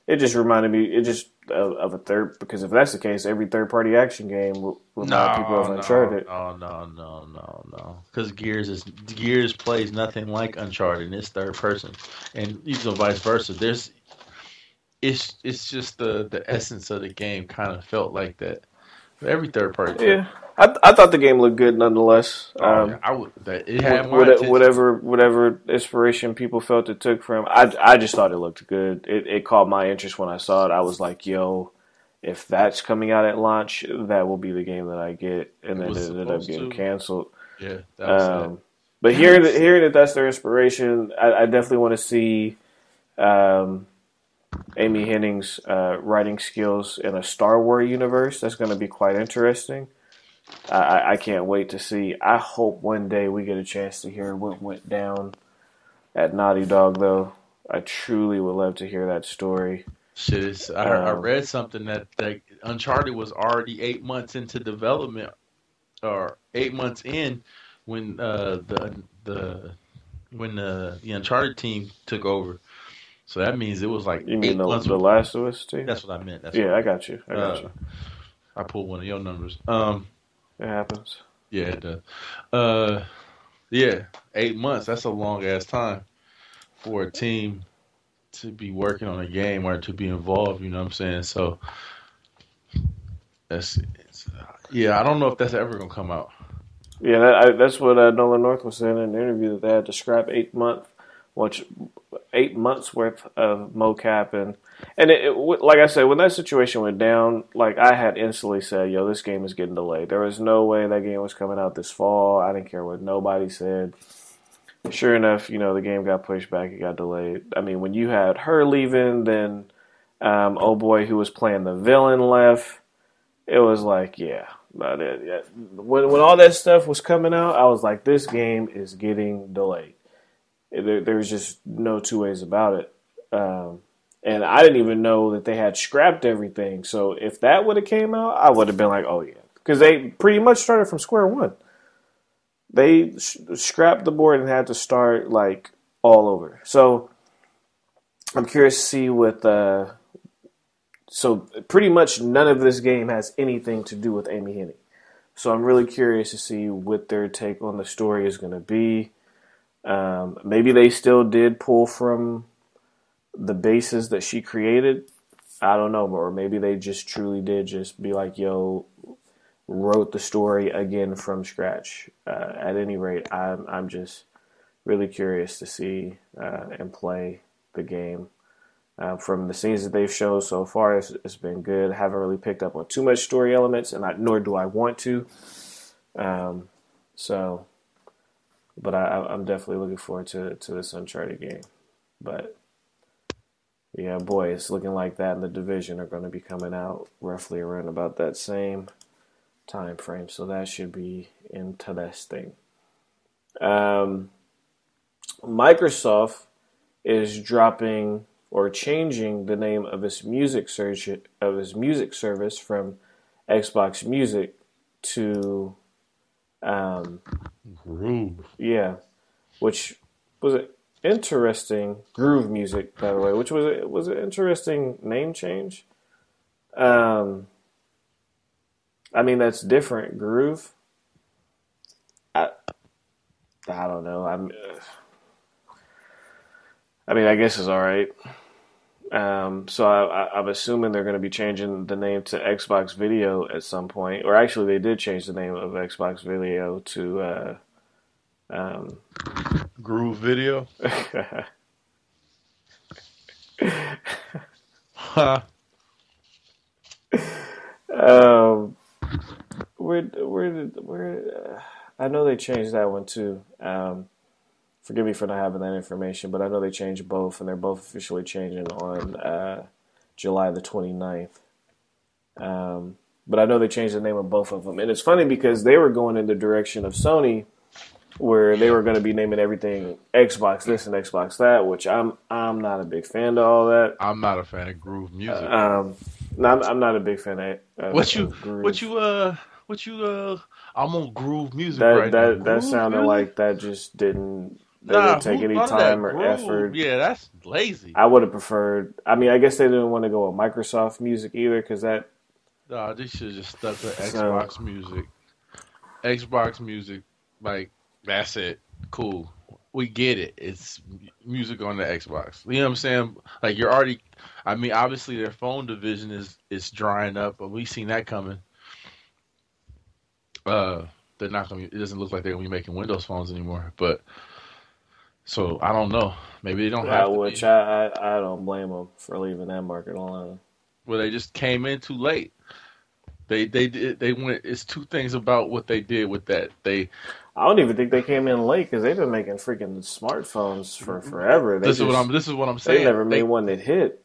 It just reminded me. It just of a third, because if that's the case, every third party action game will remind people of Uncharted. No. Because Gears plays nothing like Uncharted, and it's third person, and even vice versa. It's just the essence of the game kind of felt like that. But every third party. Yeah, I thought the game looked good nonetheless. Yeah, I would. It had my attention. Whatever inspiration people felt it took from, I just thought it looked good. It caught my interest when I saw it. I was like, yo, if that's coming out at launch, that will be the game that I get. And then it ended up getting canceled. Yeah, that was sad. But hearing that that's their inspiration, I definitely want to see Amy Hennig's writing skills in a Star Wars universe. That's going to be quite interesting. I can't wait to see. I hope one day we get a chance to hear what went down at Naughty Dog, though. I truly would love to hear that story. Shit, I read something that Uncharted was already 8 months into development, or 8 months in when the Uncharted team took over. So that means it was like you 8 mean months. The Last of Us team? That's what I meant. I got you. I pulled one of your numbers. It happens. Yeah, it does. Yeah, 8 months. That's a long ass time for a team to be working on a game or to be involved. You know what I'm saying? So I don't know if that's ever gonna come out. Yeah, that's what Nolan North was saying in the interview, that they had to scrap 8 months worth of mocap, and like I said, when that situation went down, like I had instantly said, yo, this game is getting delayed. There was no way that game was coming out this fall. I didn't care what nobody said. Sure enough, the game got pushed back. It got delayed. I mean, when you had her leaving, then oh boy, who was playing the villain left, it was like, yeah. About it. Yeah. When all that stuff was coming out, I was like, this game is getting delayed. There's just no two ways about it. And I didn't even know that they had scrapped everything. So if that would have came out, I would have been like, oh yeah. Because they pretty much started from square one. They scrapped the board and had to start like all over. So I'm curious to see what so pretty much none of this game has anything to do with Amy Hennig. So I'm really curious to see what their take on the story is going to be. Maybe they still did pull from the bases that she created. I don't know. Or maybe they just truly did just be like, yo, wrote the story again from scratch. At any rate, I'm just really curious to see and play the game. From the scenes that they've showed so far, it's been good. Haven't really picked up on too much story elements, and nor do I want to. But I'm definitely looking forward to this Uncharted game. But yeah, boy, it's looking like that and The Division are going to be coming out roughly around about that same time frame. So that should be interesting. Microsoft is dropping or changing the name of its music service from Xbox Music to Groove. Yeah, which was an interesting Groove Music, by the way, which was an interesting name change. I mean, that's different. Groove. I don't know. I mean, I guess it's all right. So I'm assuming they're going to be changing the name to Xbox Video at some point. Or actually, they did change the name of Xbox Video to Groove Video. Huh. Where I know they changed that one too. Forgive me for not having that information, but I know they changed both, and they're both officially changing on July the 29th. But I know they changed the name of both of them. And it's funny because they were going in the direction of Sony, where they were going to be naming everything Xbox this and Xbox that, which I'm not a big fan of all that. I'm not a fan of groove music. No, I'm not a big fan of groove. I'm on groove music right now. That sounded music? like that just didn't. They didn't take any time or effort. Yeah, that's lazy. I would have preferred. I mean, I guess they didn't want to go with Microsoft Music either, because that. No, they should have just stuck to Xbox Music. Xbox Music, like, that's it. Cool. We get it. It's music on the Xbox. You know what I'm saying? Like, you're already. I mean, obviously their phone division is drying up, but we've seen that coming. They're not gonna. It doesn't look like they're gonna be making Windows phones anymore. But so I don't know. Maybe they don't have. Which I don't blame them for leaving that market alone. Well, they just came in too late. They went. It's two things about what they did with that. I don't even think they came in late, because they've been making freaking smartphones for forever. This is what I'm saying. They never made one that hit.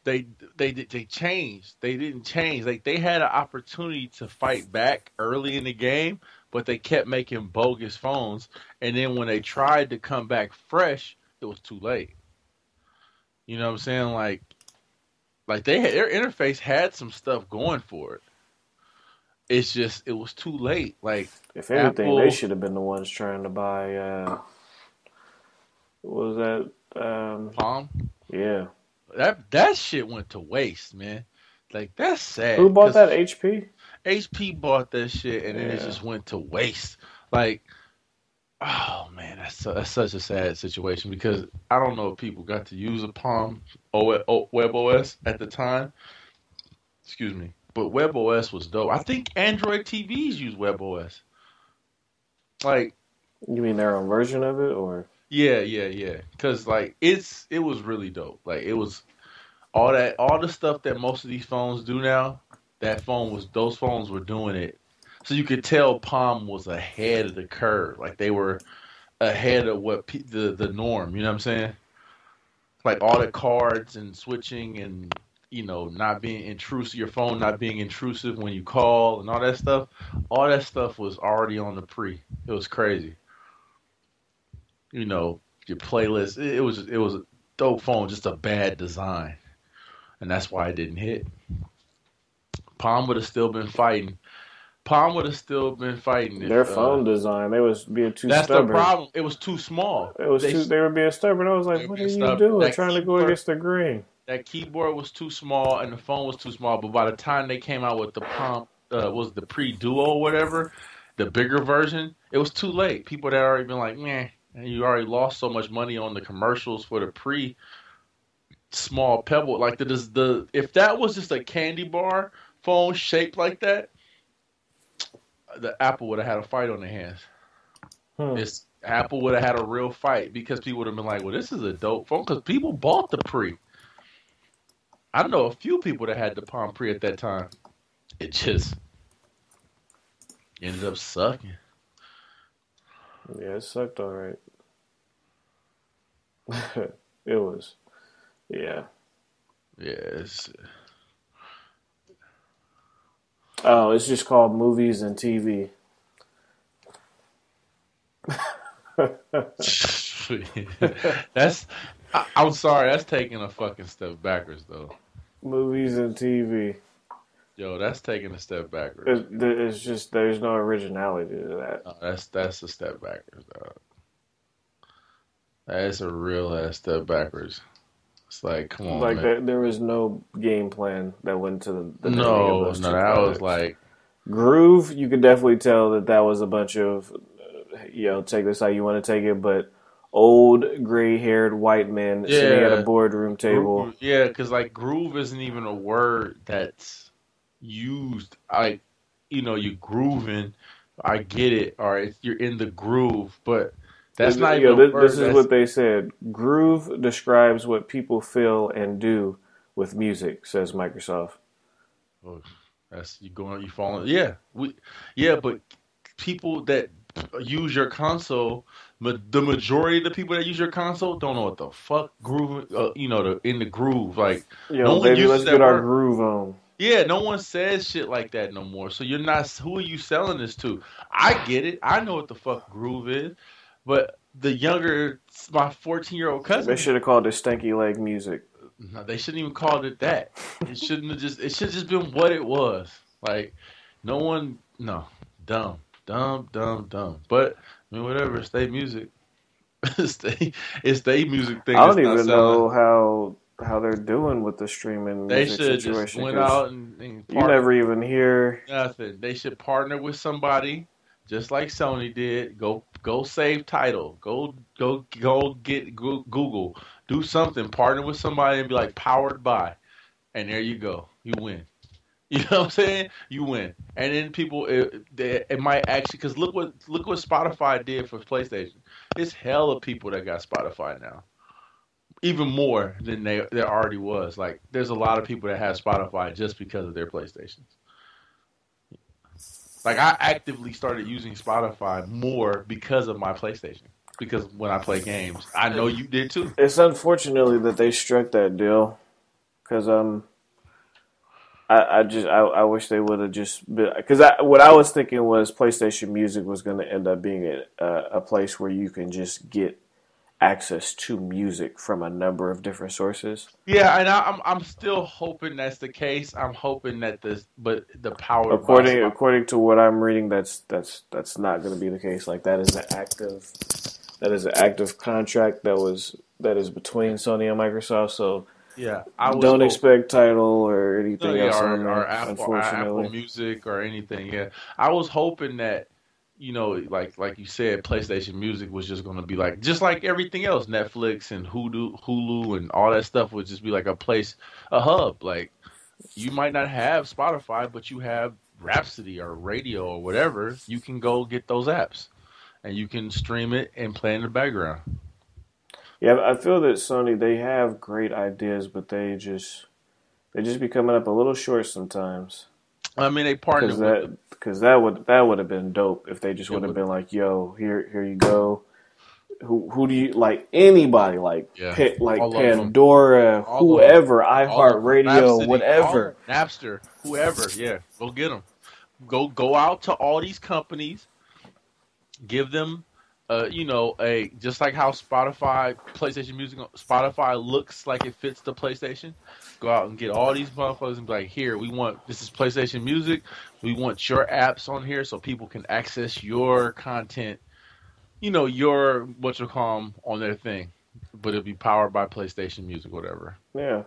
They changed. They didn't change. Like, they had an opportunity to fight back early in the game, but they kept making bogus phones. And then when they tried to come back fresh, it was too late. You know what I'm saying? Like their interface had some stuff going for it. It's just, it was too late. Like, if anything, they should have been the ones trying to buy. What was that? Palm. Yeah. That shit went to waste, man. Like, that's sad. Who bought that? HP? HP bought that shit, and then it just went to waste. Like, oh man, that's such a sad situation, because I don't know if people got to use a Palm WebOS at the time. Excuse me, but WebOS was dope. I think Android TVs use WebOS. Like, you mean their own version of it, or? Yeah. Because, like, it was really dope. Like, it was all the stuff that most of these phones do now. Those phones were doing it. So you could tell Palm was ahead of the curve. Like, they were ahead of what the norm. You know what I'm saying? Like, all the cards and switching and, you know, not being intrusive, your phone not being intrusive when you call and all that stuff. All that stuff was already on the pre. It was crazy. You know, your playlist. It was a dope phone, just a bad design, and that's why it didn't hit. Palm would have still been fighting. Their phone design, they was being too stubborn. That's the problem. It was too small. They were being stubborn. I was like, what are you doing? Trying to go against the grain. That keyboard was too small, and the phone was too small. But by the time they came out with the Palm, was the Pre-Duo or whatever, the bigger version, it was too late. People that already been like, meh. And you already lost so much money on the commercials for the small Pebble. Like, if that was just a candy bar phone shaped like that, the Apple would have had a fight on their hands. Apple would have had a real fight, because people would have been like, well, this is a dope phone, because people bought the Pre. I know a few people that had the Palm Pre at that time. It just ended up sucking. Yeah, it sucked all right. It was. Yeah. Yes. Oh, it's just called Movies and TV. I'm sorry, that's taking a fucking step backwards, though. Movies and TV. Yo, that's taking a step backwards. It's just, there's no originality to that. No, that's a step backwards, dog. That's a real ass step backwards. It's like, come on, man. There was no game plan that went to the No, that was like Groove. You could definitely tell that was a bunch of, take this how you want to take it, but old gray-haired white men sitting at a Yeah, boardroom table. groove. Yeah, because like groove isn't even a word that's used. Like you're grooving. I get it. All right, you're in the groove, but that's not even a word. This is what they said. Groove describes what people feel and do with music, says Microsoft. Oh, you falling. Yeah, but people that use your console, the majority of the people that use your console don't know what the fuck groove. In the groove. Like no one Baby, uses let's that get our word. groove on. Yeah, no one says shit like that no more. So you're not. Who are you selling this to? I get it. I know what the fuck groove is, but my 14-year-old They cousin, should have called it stanky leg music. no, they shouldn't even called it that. It shouldn't have just. It should just been what it was. Like no one. No, dumb. But I mean, whatever. It's their music. It's their music thing. I That's don't not even selling. know how they're doing with the streaming They music should just situation. went 'Cause out and you partnered. never even hear. Nothing. They should partner with somebody, just like Sony did. Go save title. Go get Google. Do something. Partner with somebody and be like powered by, and there you go. You win. You know what I'm saying? You win, and then people it might actually because look what Spotify did for PlayStation. It's hella people that got Spotify now, even more than there already was. Like there's a lot of people that have Spotify just because of their PlayStations. Like I actively started using Spotify more because of my PlayStation. Because when I play games, I know you did too. It's unfortunately that they struck that deal, because I wish they would have just been, because what I was thinking was PlayStation Music was going to end up being a place where you can just get access to music from a number of different sources. Yeah, and I'm still hoping that's the case. I'm hoping that but the power According to what I'm reading, that's not going to be the case. Like that is an active contract that is between Sony and Microsoft. So yeah, don't expect title or anything else or, on there, or Apple unfortunately. Music or anything. Yeah, I was hoping that like you said, PlayStation Music was just going to be like just like everything else, Netflix and Hulu and all that stuff would just be like a hub. Like you might not have Spotify, but you have Rhapsody or radio or whatever. You can go get those apps and you can stream it and play in the background. Yeah, I feel that Sony, they have great ideas, but they just be coming up a little short sometimes. I mean, they partnered with because that would have been dope if they just would have been like, "Yo, here you go." Who do you like? Anybody like all Pandora, whoever, iHeartRadio, whatever, Napster, whoever. Yeah, go get them. Go out to all these companies, give them. Just like how PlayStation Music, Spotify looks like it fits the PlayStation. Go out and get all these motherfuckers and be like, here, this is PlayStation Music. We want your apps on here so people can access your content, your, on their thing. But it'll be powered by PlayStation Music, whatever. Yeah.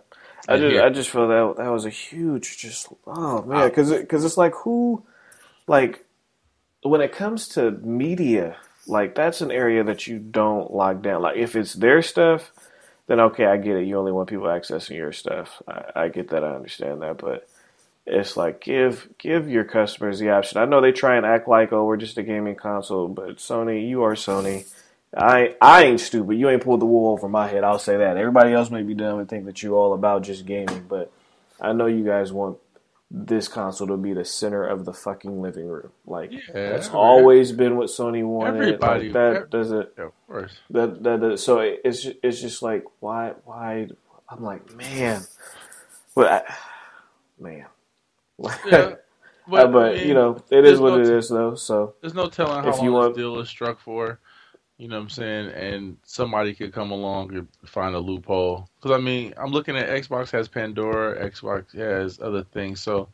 I just feel that was a huge, because it's like when it comes to media, like, that's an area that you don't lock down. Like, if it's their stuff, then okay, I get it. You only want people accessing your stuff. I get that. I understand that. But it's like, give your customers the option. I know they try and act like, oh, we're just a gaming console. But Sony, you are Sony. I ain't stupid. You ain't pulled the wool over my head. I'll say that. Everybody else may be dumb and think that you're all about just gaming. But I know you guys want this console to be the center of the fucking living room. Like, that's always been what Sony wanted. Everybody like, that does it. Yeah, of course. So it's just like, why? I'm like, man, but man. Yeah, but it is what it is, though. So there's no telling how long this deal is struck for. You know what I'm saying? And somebody could come along and find a loophole. Because, I mean, I'm looking at Xbox has Pandora, Xbox has other things. So,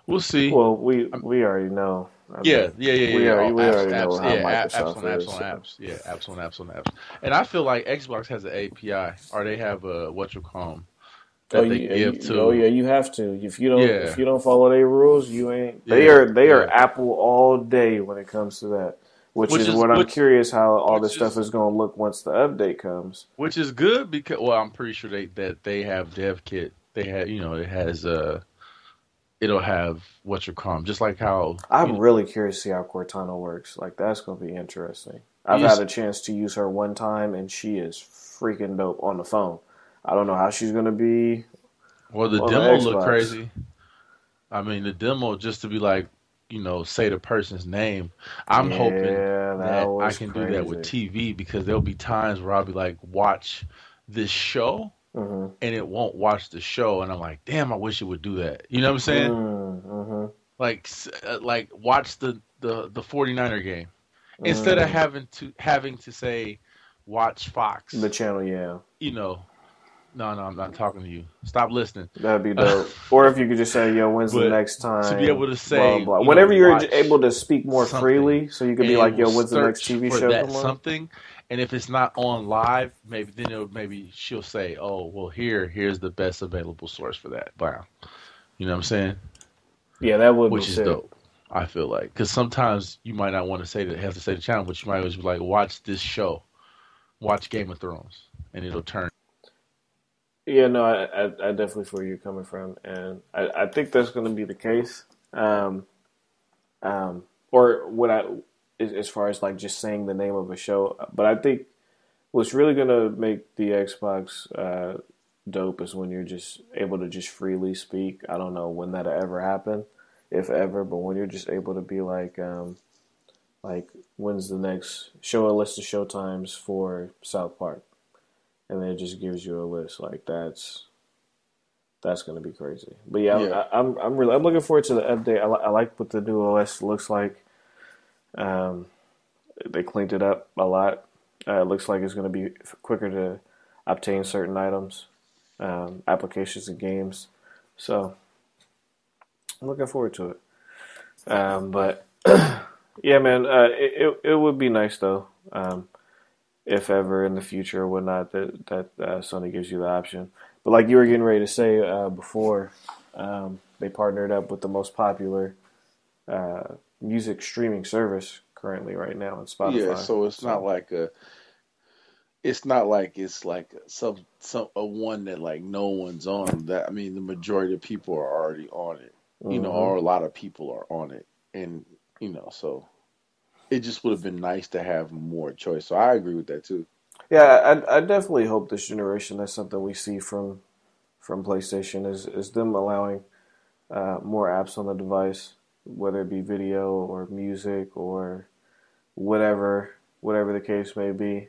we'll see. Well, we already know. We already know how Microsoft apps on apps. Yeah, apps on apps. And I feel like Xbox has an API, or they have a that they give to. Oh yeah, you have to. If you don't follow their rules, you ain't. They are Apple all day when it comes to that. which is what I'm curious how all this which stuff is- is going to look once the update comes. Which is good because, well, I'm pretty sure they have dev kit. They have, it has it'll have what you call 'em, just like how I'm really curious to see how Cortana works. Like, that's going to be interesting. I've Yes. had a chance to use her one time, and she is freaking dope on the phone. I don't know how she's going to be. Well, the on the demo looked Xbox. crazy. I mean, the demo just to be like, say the person's name. I'm hoping Yeah, that I was can do that with crazy. TV because there'll be times where I'll be like, watch this show, Mm-hmm. and it won't watch the show, and I'm like, damn, I wish it would do that. You know what I'm saying? Mm-hmm. Like watch the 49er game instead of having to say watch Fox. The channel, yeah. No, I'm not talking to you. Stop listening. That'd be dope. Or if you could just say, yo, when's the But next time? to be able to say, blah, blah. Whenever you're watch able to speak more something, freely, so you could be and like, it yo, will when's the next search TV for show that come on? something, and if it's not on live, maybe she'll say, oh, well, here's the best available source for that. Wow. You know what I'm saying? Yeah, that would Which be is sick. dope. I feel like because sometimes you might not want to have to say the channel, but you might always be like, watch this show, watch Game of Thrones, and it'll turn. Yeah, no, I definitely feel where you're coming from, and I think that's going to be the case. Or what as far as like just saying the name of a show, but I think what's really going to make the Xbox dope is when you're just able to just freely speak. I don't know when that'll ever happen, if ever, but when you're just able to be like when's the next show a list of show times for South Park, and then it just gives you a list. Like that's going to be crazy. But yeah. I'm looking forward to the update. I like what the new OS looks like. They cleaned it up a lot. It looks like it's going to be quicker to obtain certain items, applications, and games. So I'm looking forward to it. But yeah, man, it would be nice though, if ever in the future or whatnot that Sony gives you the option. But like you were getting ready to say before, they partnered up with the most popular music streaming service currently right now on Spotify. Yeah, so it's not like it's like some a one that like no one's on. That I mean, the majority of people are already on it, or a lot of people are on it, and so it just would have been nice to have more choice. So I agree with that too. Yeah, I definitely hope this generation that's something we see from PlayStation is them allowing more apps on the device, whether it be video or music or whatever the case may be.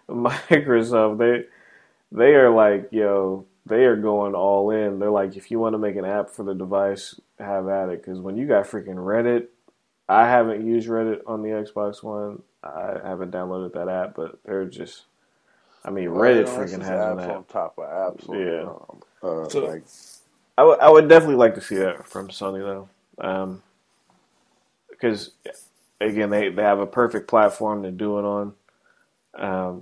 Microsoft, they are like, they are going all in. They're like, if you want to make an app for the device, have at it. Because when you got freaking Reddit, I haven't used Reddit on the Xbox One. I haven't downloaded that app, but they're just, Reddit freaking has an apps app. on top of apps. Yeah. So, like I would definitely like to see that from Sony though, because again they have a perfect platform to do it on,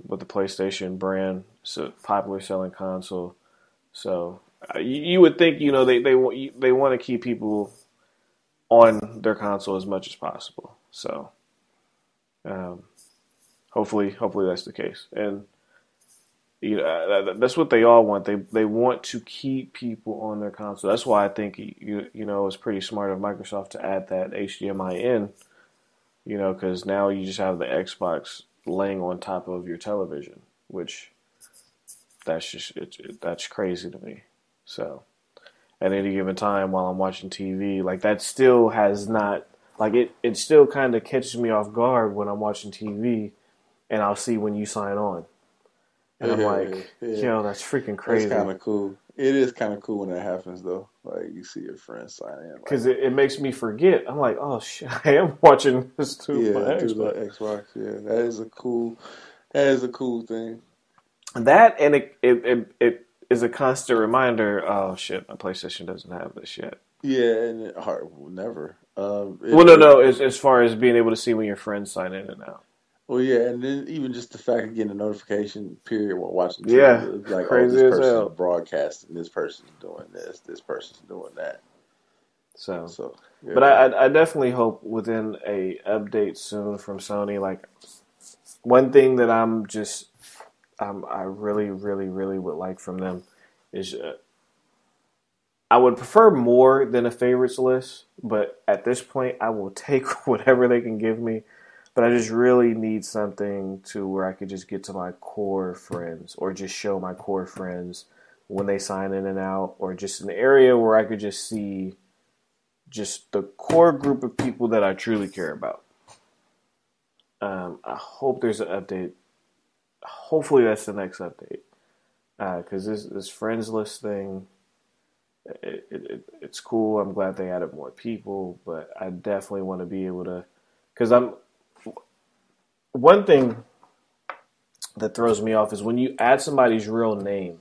with the PlayStation brand, so popular selling console. So you would think they want to keep people on their console as much as possible. So hopefully that's the case, and that's what they all want. They want to keep people on their console. That's why I think it's pretty smart of Microsoft to add that HDMI in. Because now you just have the Xbox laying on top of your television, which that's crazy to me. So at any given time while I'm watching TV, like that still has not, like it still kind of catches me off guard when I'm watching TV, and I'll see when you sign on. And I'm like, yo, that's freaking crazy. That's kind of cool. It is kind of cool when that happens, though. Like, you see your friends sign in. Because it makes me forget. I'm like, oh, shit, I am watching this too. Yeah, through the Xbox. Yeah, that is a cool thing. That, and it is a constant reminder, oh, shit, my PlayStation doesn't have this yet. Yeah, and it will never. No, as far as being able to see when your friends sign in and out. Well, yeah, and then even just the fact of getting a notification period while watching TV. Yeah, like, crazy this as person's hell. broadcasting, this person's doing this person's doing that. So, yeah. but I definitely hope within a update soon from Sony. Like, one thing that I really, really, really would like from them is I would prefer more than a favorites list, but at this point, I will take whatever they can give me. But I just really need something to where I could just get to my core friends, or just show my core friends when they sign in and out, or just an area where I could just see just the core group of people that I truly care about. I hope there's an update. Hopefully that's the next update. Because this friends list thing, it's cool. I'm glad they added more people, but I definitely want to be able to, because one thing that throws me off is when you add somebody's real name.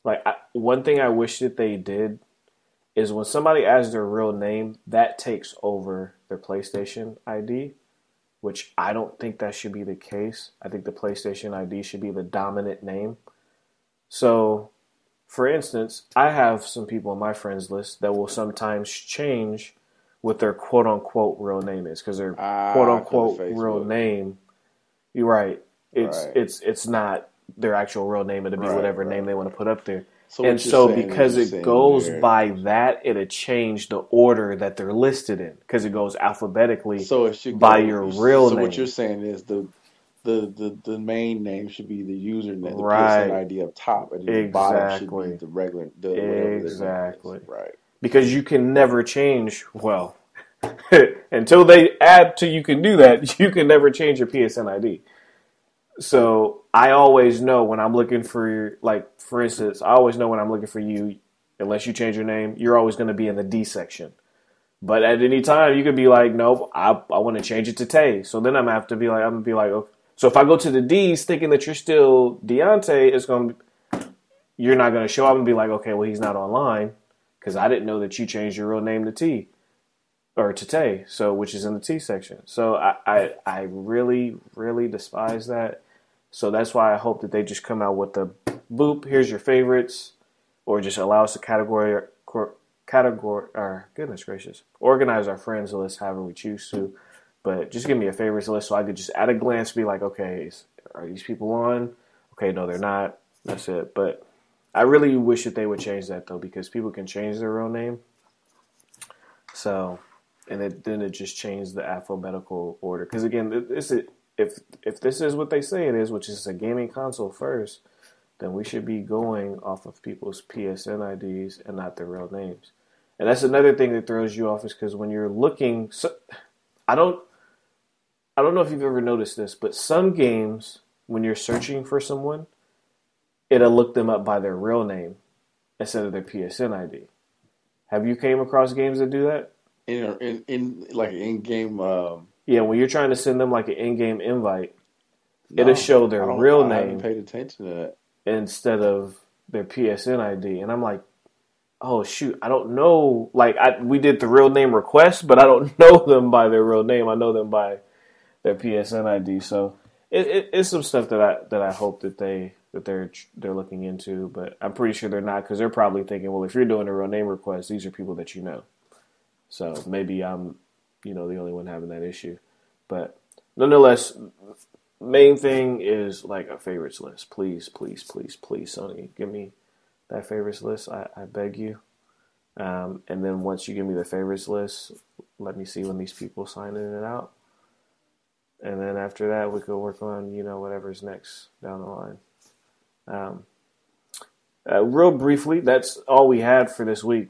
Like, one thing I wish that they did is when somebody adds their real name, that takes over their PlayStation ID, which I don't think that should be the case. I think the PlayStation ID should be the dominant name. So, for instance, I have some people on my friends list that will sometimes change what their quote-unquote real name is, because their quote-unquote real name, you're right, it's not their actual real name. It'll be whatever name they want to put up there. And so because it goes by that, it'll change the order that they're listed in, because it goes alphabetically by your real name. So what you're saying is the main name should be the username, the PSN ID up top, and the bottom should be the regular, exactly. Right. Because you can never change, well, until they add to you can do that, you can never change your PSN ID. So I always know when I'm looking for, like, for instance, I always know when I'm looking for you, unless you change your name, you're always going to be in the D section. But at any time, you could be like, nope, I want to change it to Tay. So then I'm going to be like, okay. So if I go to the D's thinking that you're still Deontay, you're not going to show up and be like, okay, well, he's not online, because I didn't know that you changed your real name to T, or to Tay, so, which is in the T section. So I really, really despise that. So that's why I hope that they just come out with the boop, here's your favorites, or just allow us to goodness gracious, organize our friends list however we choose to. But just give me a favorites list so I could just at a glance be like, okay, are these people on? Okay, no, they're not. That's it. But I really wish that they would change that, though, because people can change their real name. So, then it just changed the alphabetical order. Because again, if this is what they say it is, which is a gaming console first, then we should be going off of people's PSN IDs and not their real names. And that's another thing that throws you off, is because when you're looking, I don't know if you've ever noticed this, but some games, when you're searching for someone, it'll look them up by their real name instead of their PSN ID. Have you came across games that do that? In like an in-game. Yeah, when you're trying to send them like an in-game invite, it'll show their real name. I haven't paid attention to that. Instead of their PSN ID, and I'm like, oh shoot, I don't know. Like we did the real name request, but I don't know them by their real name. I know them by their PSN ID. So it's some stuff that I hope that they're looking into, but I'm pretty sure they're not, because they're probably thinking, well, if you're doing a real name request, these are people that you know. So maybe I'm, the only one having that issue. But nonetheless, main thing is like a favorites list. Please, please, please, please, Sony, give me that favorites list. I beg you. And then once you give me the favorites list, let me see when these people sign in and out. And then after that, we could work on, whatever's next down the line. Real briefly, that's all we had for this week.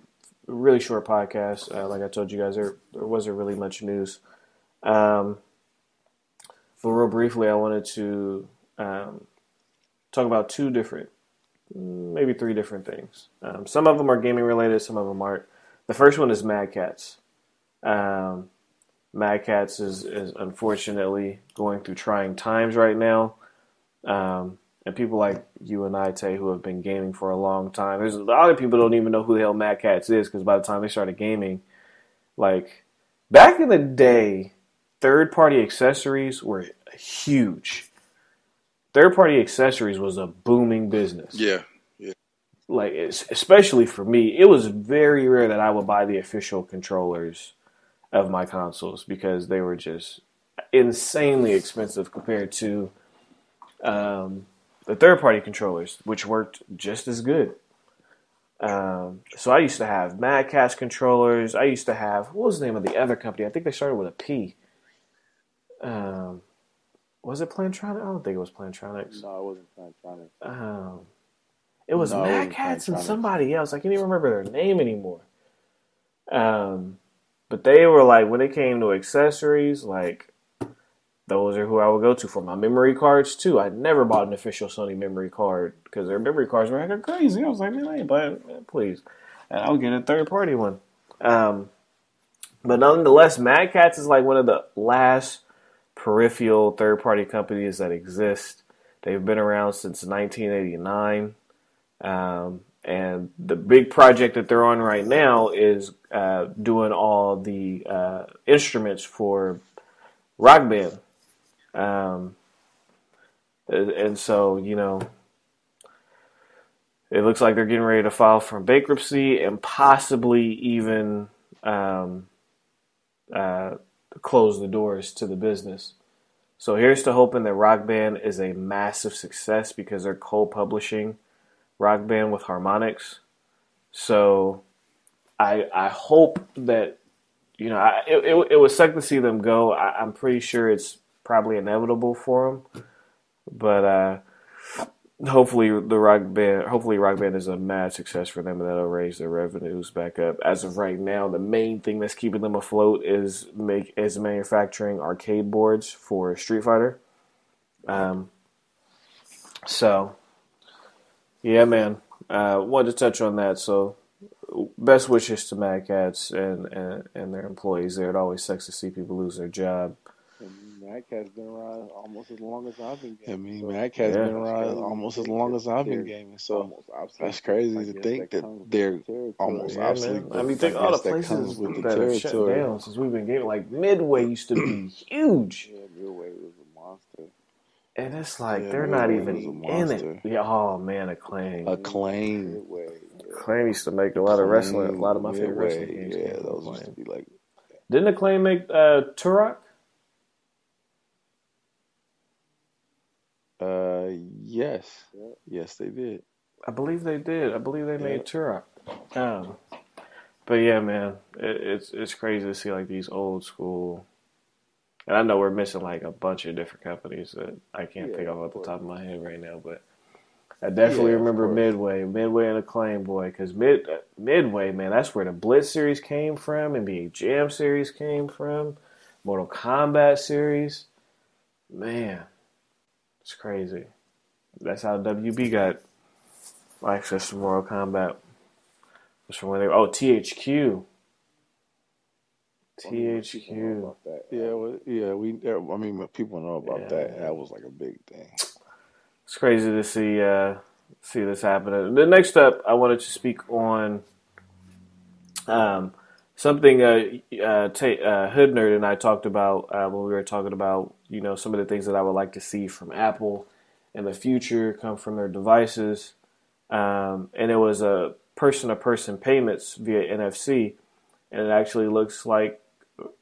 Really short podcast. Like I told you guys, there wasn't really much news. But real briefly, I wanted to talk about maybe three different things. Some of them are gaming related, some of them aren't. The first one is Mad Catz. Mad Catz is unfortunately going through trying times right now. And people like you and I, Tay, who have been gaming for a long time, there's a lot of people don't even know who the hell Mad Catz is, because by the time they started gaming, like back in the day, third-party accessories were huge. Third-party accessories was a booming business. Yeah. like, especially for me, it was very rare that I would buy the official controllers of my consoles because they were just insanely expensive compared to the third-party controllers, which worked just as good. So I used to have Mad Catz controllers. I used to have, what was the name of the other company? I think they started with a P. Was it Plantronics? I don't think it was Plantronics. No, it wasn't Plantronics. It was Mad Catz and somebody else. I can't even remember their name anymore. But they were like, when it came to accessories, like, those are who I would go to for my memory cards, too. I never bought an official Sony memory card because their memory cards were like crazy. I was like, man, I ain't buying it, please. And I'll get a third-party one. But nonetheless, Mad Catz is like one of the last peripheral third-party companies that exist. They've been around since 1989. And the big project that they're on right now is doing all the instruments for Rock Band. And so, you know, it looks like they're getting ready to file for bankruptcy and possibly even close the doors to the business. So here's to hoping that Rock Band is a massive success because they're co-publishing Rock Band with Harmonix. So I hope that, you know, it would suck to see them go. I'm pretty sure it's probably inevitable for them. But hopefully Rock Band is a mad success for them and that'll raise their revenues back up. As of right now, the main thing that's keeping them afloat is manufacturing arcade boards for Street Fighter. So yeah, man. Wanted to touch on that. So, best wishes to Mad Catz and their employees there. It always sucks to see people lose their job. Mad Catz been around almost as long as I've been gaming. I mean, Mad Catz been around almost as long as I've been gaming. So that's crazy to think that they're almost obsolete. I mean, think all the places that have shut down since we've been gaming. Like Midway used to be huge. Yeah, Midway was a monster. And it's like they're not even in it. Yeah, oh man, Acclaim. Acclaim used to make a lot of wrestling, a lot of my favorite wrestling games. Yeah, those used to be like. Didn't Acclaim make Turok? Yes, they did. I believe they did. I believe they made Turok. But yeah, man, it's crazy to see like these old school. And I know we're missing like a bunch of different companies that I can't think of off the top of my head right now, but I definitely remember Midway and Acclaim, boy, because Midway, man, that's where the Blitz series came from, NBA Jam series came from, Mortal Kombat series. Man, it's crazy. That's how WB got access to Mortal Kombat. That's from when they THQ. THQ. I mean, people know about that. That was like a big thing. It's crazy to see this happen. The next up, I wanted to speak on something Hoodnerd and I talked about when we were talking about, you know, some of the things that I would like to see from Apple in the future come from their devices. And it was a person-to-person payments via NFC, and it actually looks like,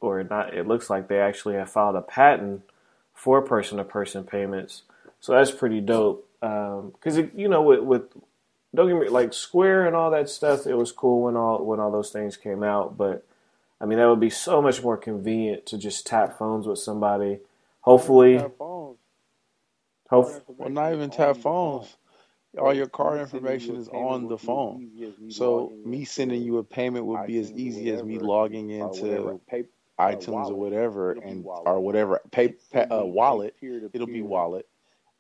or not, it looks like they actually have filed a patent for person-to-person payments. So that's pretty dope. Because you know, with don't get me like Square and all that stuff, it was cool when all those things came out. But I mean, that would be so much more convenient to just tap phones with somebody. Hopefully, well, not even tap phones. All your card information is on the phone. So me sending you a payment would be as easy as me logging into iTunes or whatever, wallet. It'll be wallet,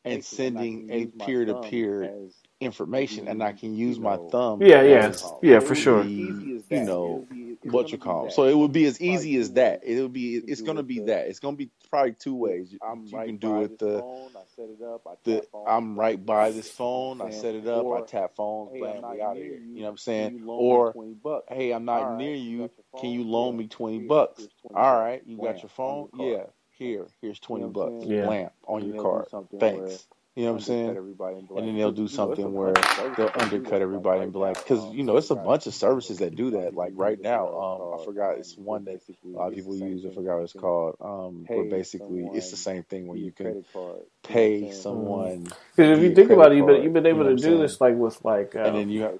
and sending a peer-to-peer information, and I can use my thumb. Yeah, for sure. You know what you call it. So it would be as easy as that. It's going to be that. It's going to be probably two ways. You can do it. I'm right by this phone. I set it up. I tap phones. Bam, we out of here. You know what I'm saying? Or hey, I'm not near you. Can you loan me $20? All right, you got your phone? Yeah. Here's $20. Blam on your card. Thanks. You know what I'm saying? And then they'll do something where they'll undercut everybody and be like, because it's a bunch of services that do that. Like right now, I forgot, it's one that a lot of people use. I forgot what it's called. But basically, it's the same thing where you can pay someone. Because if you think about it, you've been able to do this like with and then you have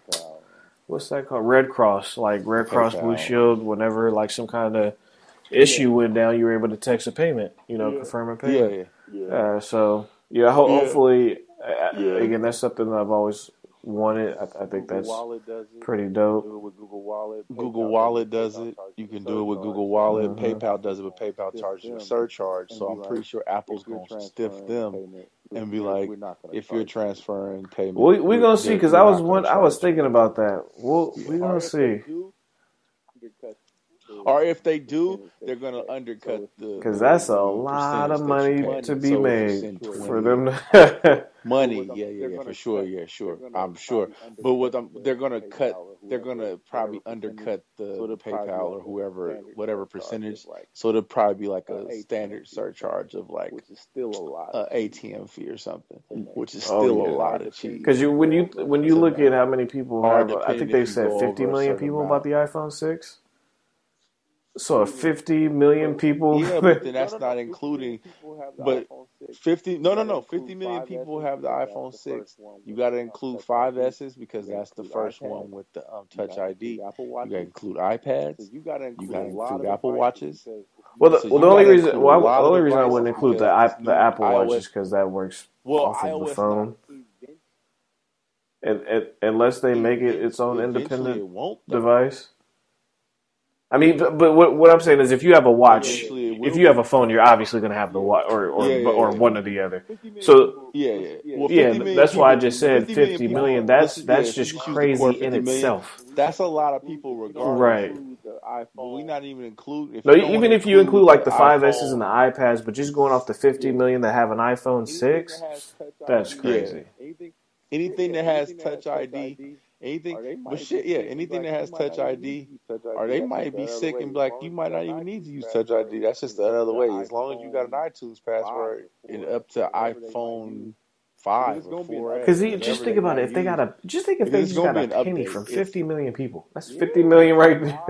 what's that called? Red Cross, like Red Cross Blue Shield. Whenever like some kind of issue went down, you were able to text a payment. Confirm a payment. So. Yeah, hopefully, again, that's something that I've always wanted. I think that's pretty dope. Google Wallet does it. You can do it with Google Wallet. PayPal does it, but PayPal charges a surcharge. So I'm pretty sure Apple's going to stiff them and be like, if you're transferring payment. We're going to see, because I was thinking about that. We're going to see. Or if they do, they're going to undercut the. Because that's a lot of money to be made for them. Money, yeah, for sure, sure. I'm sure. But they're going to probably undercut the PayPal or whatever percentage. So it'll probably be like a standard surcharge of like an ATM fee or something, which is still a lot of cheese. Because when you look at how many people have, I think they said 50 million people bought the iPhone 6. So 50 million people. Yeah, but then that's not including. But 50 million people have the iPhone 6. You got to include 5Ss because that's the first one with the Touch ID. You got to include iPads. You got to include Apple Watches. Well, the only reason I wouldn't include the Apple Watch is because that works off of the phone. And unless they make it its own independent device. I mean, but what I'm saying is, if you have a watch, if you have a phone, you're obviously going to have the watch, or one or the other. So that's why I just said 50 million. That's just crazy in itself. That's a lot of people, regardless. Right. But we not even include. Even if you include like the 5Ss and the iPads, but just going off the 50 million that have an iPhone 6, that's crazy. Anything that has Touch ID. Anything that has Touch ID, or they might be sick and be like, you might not even need to use Touch ID. That's just another way. As long as you got an iTunes password and up to iPhone 5 or 4. Because just think about it. If they got a penny from 50 million people, that's 50 million right there.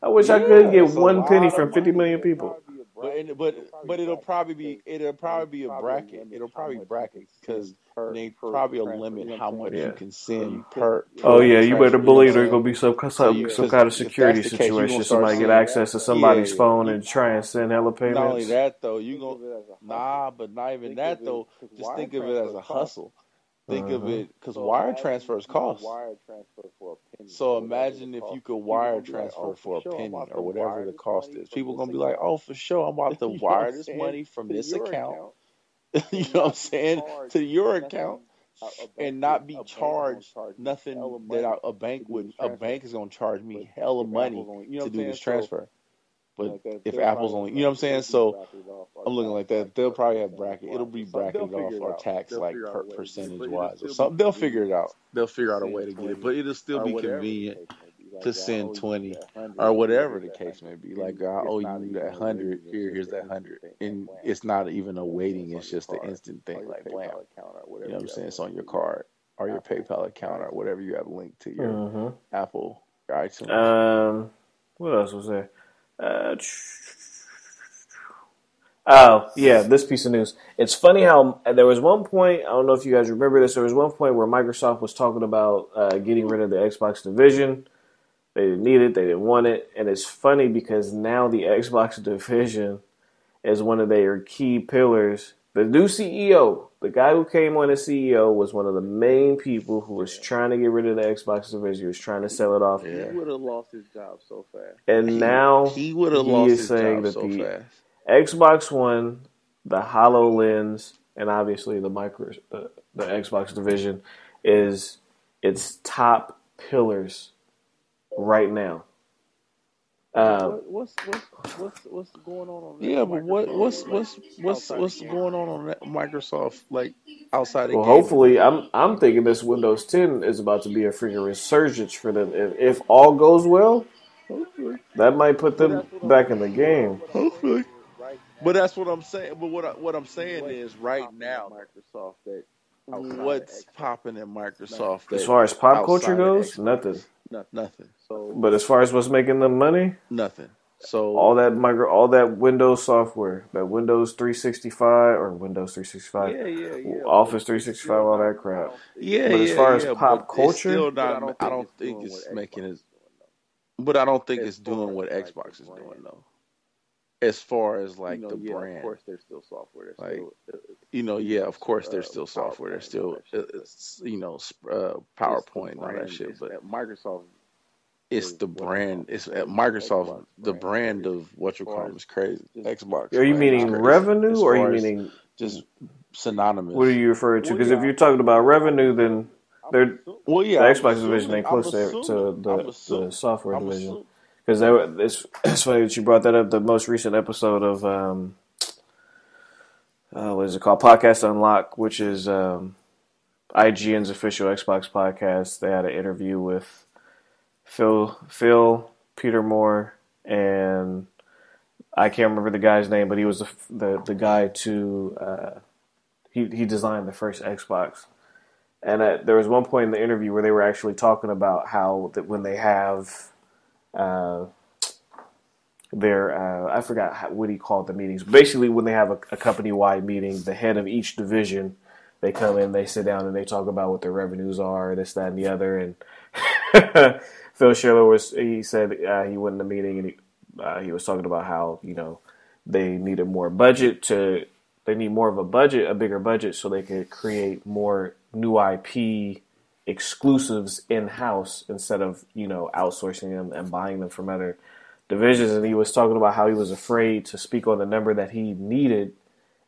I wish I could get 1 penny from 50 million people. But it'll probably be a bracket. It'll probably bracket because they probably will limit how much you can send per. Oh yeah, you better believe there's gonna be some kind of security situation. Somebody get access to somebody's phone and try and send hella payments. Not only that though, but not even that though. Just think of it as a hustle. Think of it, because wire transfers cost. So imagine if you could wire transfer for a penny or whatever the cost is. People going to be like, oh, for sure, I'm about to wire this money from this account, you know what I'm saying, to your account, and not be charged nothing that a bank is going to charge me hella money to do this transfer. But if Apple's only, you know what I'm saying? So I'm looking like that. They'll probably have bracket. It'll be bracketed off or taxed like percentage wise or something. They'll figure it out. They'll figure out a way to get it. But it'll still be convenient to send 20 or whatever the case may be. Like, I owe you that 100. Here's that 100. And it's not even a waiting. It's just an instant thing. Like, blam. You know what I'm saying? It's on your card or your PayPal account or whatever you have linked to your Apple iTunes. What else was there? This piece of news. It's funny how there was one point, I don't know if you guys remember this, there was one point where Microsoft was talking about getting rid of the Xbox division. They didn't need it, they didn't want it, and it's funny because now the Xbox division is one of their key pillars. The new CEO, the guy who came on as CEO, was one of the main people who was trying to get rid of the Xbox division. He was trying to sell it off. Yeah. He would have lost his job so fast. And now he would have lost his job so fast. Xbox One, the HoloLens, and obviously the Xbox division is its top pillars right now. What's going on? Yeah, but what's going on Microsoft, like outside of? Well, hopefully, I'm thinking this Windows 10 is about to be a freaking resurgence for them. If all goes well, that might put them back in the game. Hopefully. But that's what I'm saying. But what I'm saying is right now, Microsoft, that what's popping in Microsoft As far as pop culture outside of goes, Xbox? nothing. So But as far as what's making them money, nothing. So all that Windows software, that Windows 365 or Windows 365, Office 365, all that crap. yeah, But as far as pop but it's culture, still not. I don't think it's making it. But I don't think it's doing what Xbox is doing though. As far as like the brand, of course, there's still software. Like, of course, there's still software. There's still, PowerPoint and all that shit. But Microsoft, it's the brand. It's at Microsoft. The brand of what you call them is crazy. Xbox. Are you meaning revenue, or are you meaning just synonymous? What are you referring to? Because if you're talking about revenue, then the Xbox division ain't close to the software division. Because it's funny that you brought that up. The most recent episode of what is it called? Podcast Unlock, which is IGN's official Xbox podcast. They had an interview with Phil Peter Moore, and I can't remember the guy's name, but he was the guy to he designed the first Xbox. And there was one point in the interview where they were actually talking about how that when they have I forgot what he called the meetings. Basically, when they have a company-wide meeting, the head of each division, they come in, they sit down, and they talk about what their revenues are, this, that, and the other. And Phil Schiller he said he went in the meeting and he was talking about how they needed more budget they need more of a bigger budget, so they could create more new IP exclusives in-house instead of outsourcing them and buying them from other divisions. And he was talking about how he was afraid to speak on the number that he needed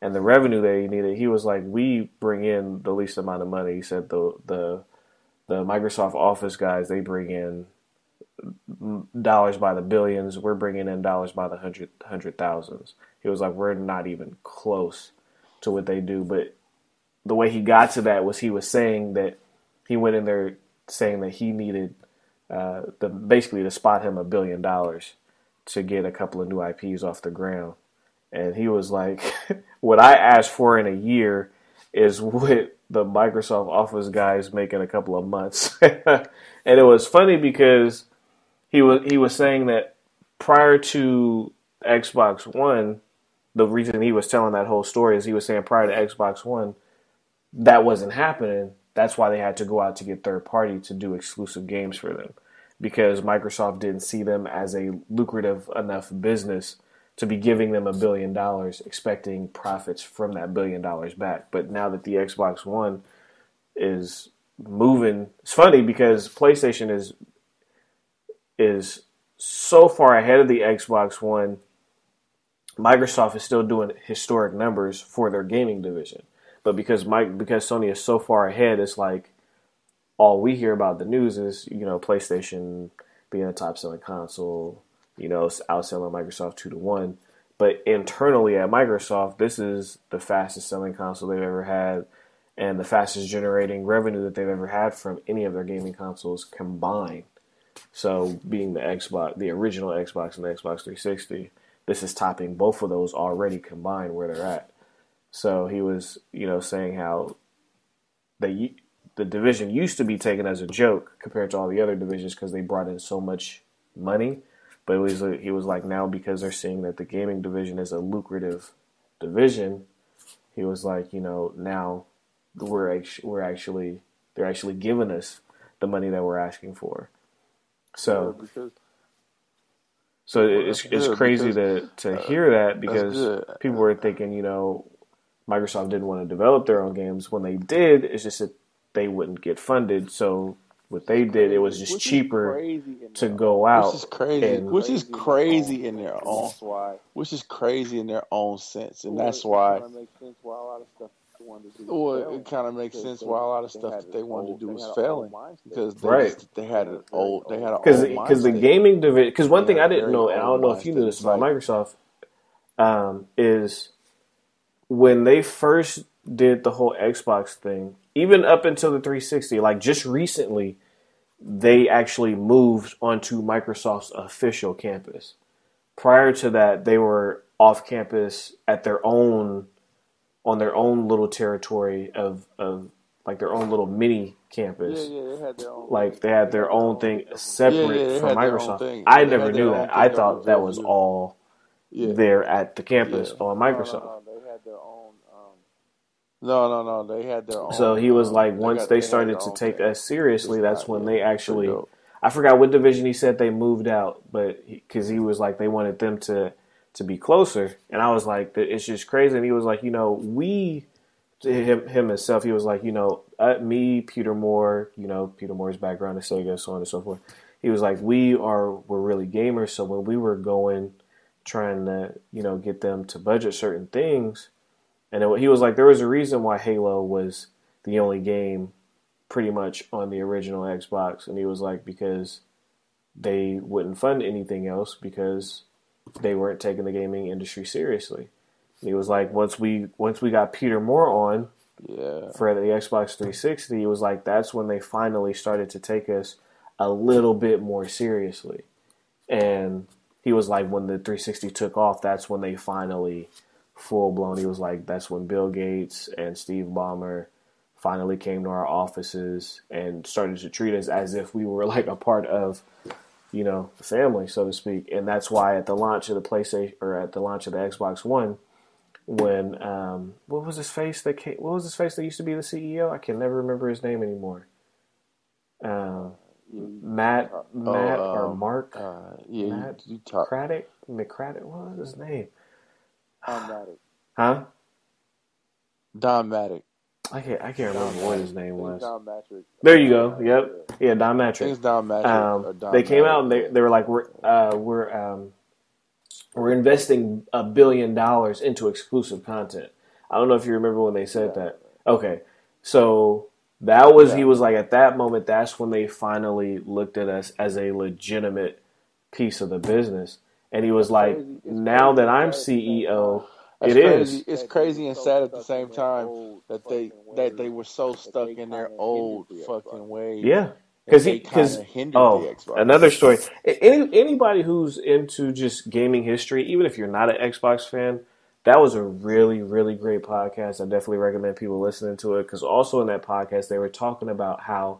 and the revenue that he needed. He was like, we bring in the least amount of money. He said the Microsoft Office guys, they bring in dollars by the billions. We're bringing in dollars by the hundred thousands. He was like, we're not even close to what they do. But the way he got to that was he was saying that he went in there saying that he needed basically to spot him $1 billion to get a couple of new IPs off the ground. And he was like, what I asked for in a year is what the Microsoft Office guys make in a couple of months. And it was funny because he was saying that prior to Xbox One, the reason he was telling that whole story is he was saying prior to Xbox One, that wasn't happening. That's why they had to go out to get third party to do exclusive games for them, because Microsoft didn't see them as a lucrative enough business to be giving them $1 billion, expecting profits from that $1 billion back. But now that the Xbox One is moving, it's funny because PlayStation is so far ahead of the Xbox One. Microsoft is still doing historic numbers for their gaming division. But because Sony is so far ahead, it's like all we hear about the news is, PlayStation being a top selling console, outselling Microsoft 2-1. But internally at Microsoft, this is the fastest selling console they've ever had and the fastest generating revenue that they've ever had from any of their gaming consoles combined. So being the original Xbox and the Xbox 360, this is topping both of those already combined where they're at. So he was, saying how the division used to be taken as a joke compared to all the other divisions because they brought in so much money. But he was like, now because they're seeing that the gaming division is a lucrative division, he was like, now they're actually giving us the money that we're asking for. So it's crazy to hear that because people were thinking, Microsoft didn't want to develop their own games. When they did, it's just that they wouldn't get funded. So what they did, it was just cheaper to go out. Which is crazy in their own sense. And that's why it kind of makes sense why a lot of stuff that they wanted to do was failing. Because they had an old Because the gaming division, because one thing I didn't know, and I don't know if you knew this about Microsoft, is when they first did the whole Xbox thing, even up until the 360, like just recently, they actually moved onto Microsoft's official campus. Prior to that, they were off campus at their own, on their own little territory of like their own little mini campus. Yeah, they had their own. Like they had their own thing separate they from had their own Microsoft. thing. I They never had their knew own that. I thing thought that was over all Yeah. there at the campus Yeah. on Microsoft. No, they had their own. No, they had their own. So he was like, once they had started their to own take thing. us seriously, It's that's not- when yeah, they pretty actually. dope. I forgot what division he said they moved out, but because he was like they wanted them to be closer, and I was like, it's just crazy. And he was like, we, him himself, he was like, me, Peter Moore, Peter Moore's background is Sega, so on and so forth. He was like, we're really gamers, so when we were trying to get them to budget certain things, and he was like, there was a reason why Halo was the only game pretty much on the original Xbox, and he was like, because they wouldn't fund anything else because they weren't taking the gaming industry seriously. And he was like, once we got Peter Moore on for the Xbox 360, he was like, that's when they finally started to take us a little bit more seriously. And he was like, when the 360 took off, that's when they finally full blown. He was like, that's when Bill Gates and Steve Ballmer finally came to our offices and started to treat us as if we were like a part of, the family, so to speak. And that's why at the launch of the PlayStation, or at the launch of the Xbox One, when what was his face that used to be the CEO? I can never remember his name anymore. Matt or Mark? Matt McCraddock? What was his name? Don Maddox. Huh? Don Maddox. I can't remember what his name was. Don Matrick. There you go. Yep. Yeah, Don Matrick. It's Don Matrick. They came out and they were like, we're investing $1 billion into exclusive content. I don't know if you remember when they said that. Okay, so that was he was like, at that moment, that's when they finally looked at us as a legitimate piece of the business, and he was like, now that I'm CEO. It's crazy and sad at the same time that they were so stuck in their old fucking ways. Yeah, because the Xbox. Another story. Anybody who's into just gaming history, even if you're not an Xbox fan, that was a really, really great podcast. I definitely recommend people listening to it, because also in that podcast they were talking about how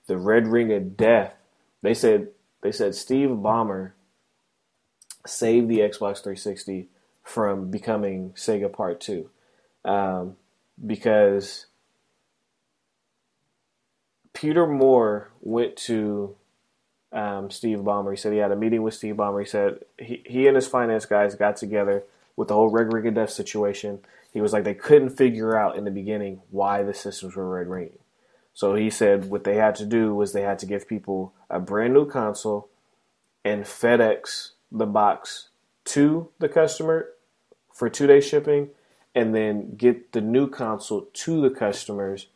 the Red Ring of Death. They said Steve Ballmer saved the Xbox 360 from becoming Sega Part 2, because Peter Moore went to Steve Ballmer. He said he had a meeting with Steve Ballmer. He said he and his finance guys got together with the whole Red Ring of Death situation. He was like, they couldn't figure out in the beginning why the systems were red ringing. So he said what they had to do was they had to give people a brand new console and FedEx the box to the customer for 2-day shipping, and then get the new console to the customers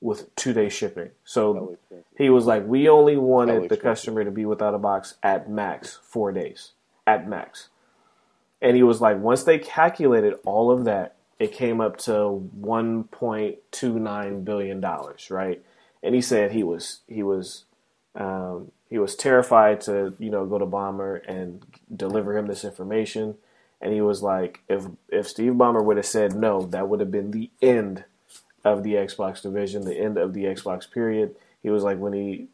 with 2-day shipping. So he was like, we only wanted the customer to be without a box at max 4 days, at max. And he was like, once they calculated all of that, it came up to $1.29 billion, right? And he said he was terrified to go to Ballmer and deliver him this information. And he was like, if Steve Ballmer would have said no, that would have been the end of the Xbox division, the end of the Xbox period. He was like, when he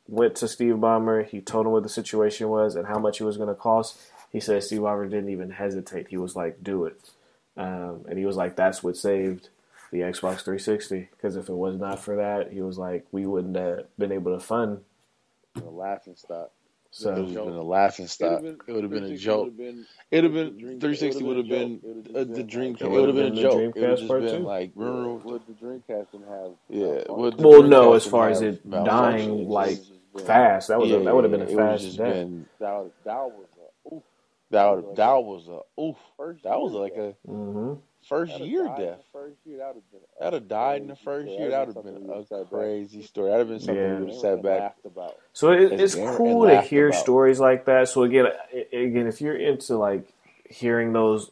went to Steve Ballmer, he told him what the situation was and how much it was going to cost. He said Steve Ballmer didn't even hesitate. He was like, do it. And he was like, that's what saved the Xbox 360. Because if it was not for that, he was like, we wouldn't have been able to fund. A laughing stock. So it would have been a laughing stock. It would have been a joke. It would have been 360. Would have been the Dreamcast. It would have been a joke. It would have just been like, would the Dreamcast have? Yeah. Well, no, as far as it dying like fast, that would have been a fast death. That was like a first year death. That'd have died in the first year. That would have been a crazy story. That'd have been something we would have sat back about. So it's cool to hear stories like that. So again, if you're into like hearing those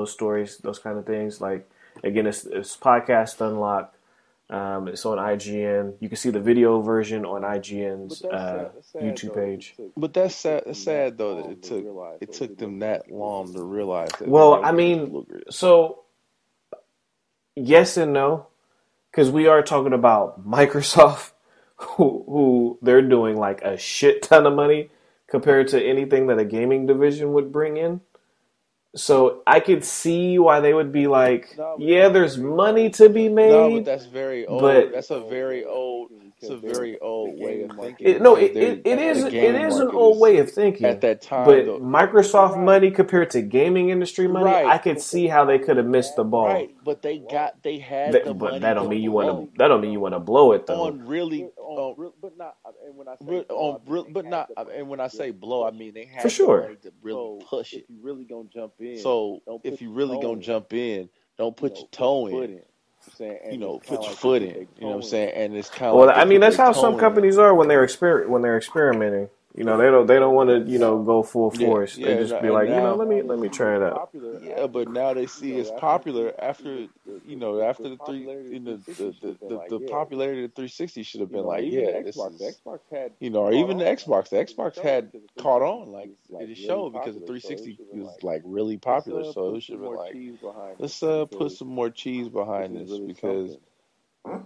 stories, those kind of things, like again, it's Podcast Unlock. It's on IGN. You can see the video version on IGN's YouTube page. But that's sad. It's sad though that it took them that long to realize that. Well, I mean, so yes and no, because we are talking about Microsoft, who they're doing like a shit ton of money compared to anything that a gaming division would bring in. So I could see why they would be like, yeah, there's money to be made. No, but that's very old. But that's a very old. It's a very old way of thinking. It is an old way of thinking at that time. But Microsoft money compared to gaming industry money, I could see how they could have missed the ball. Right, but they had the money. But that don't mean you want to. That don't mean you want to blow it though. And when I say blow, I mean they had for sure the money to really push it. If you really gonna jump in, don't put your toe in. Put your foot in. You know what I'm saying? And it's kind of well, I mean, that's how some companies are when they're experimenting. You know, they don't want to go full force. They just be like, let me try it out. Yeah, but now they see it's popular after the popularity of the 360 should have been like, yeah, this is, or even the Xbox. The Xbox had caught on like it showed because the 360 was like really popular. So it should have been like, let's put some more cheese behind this because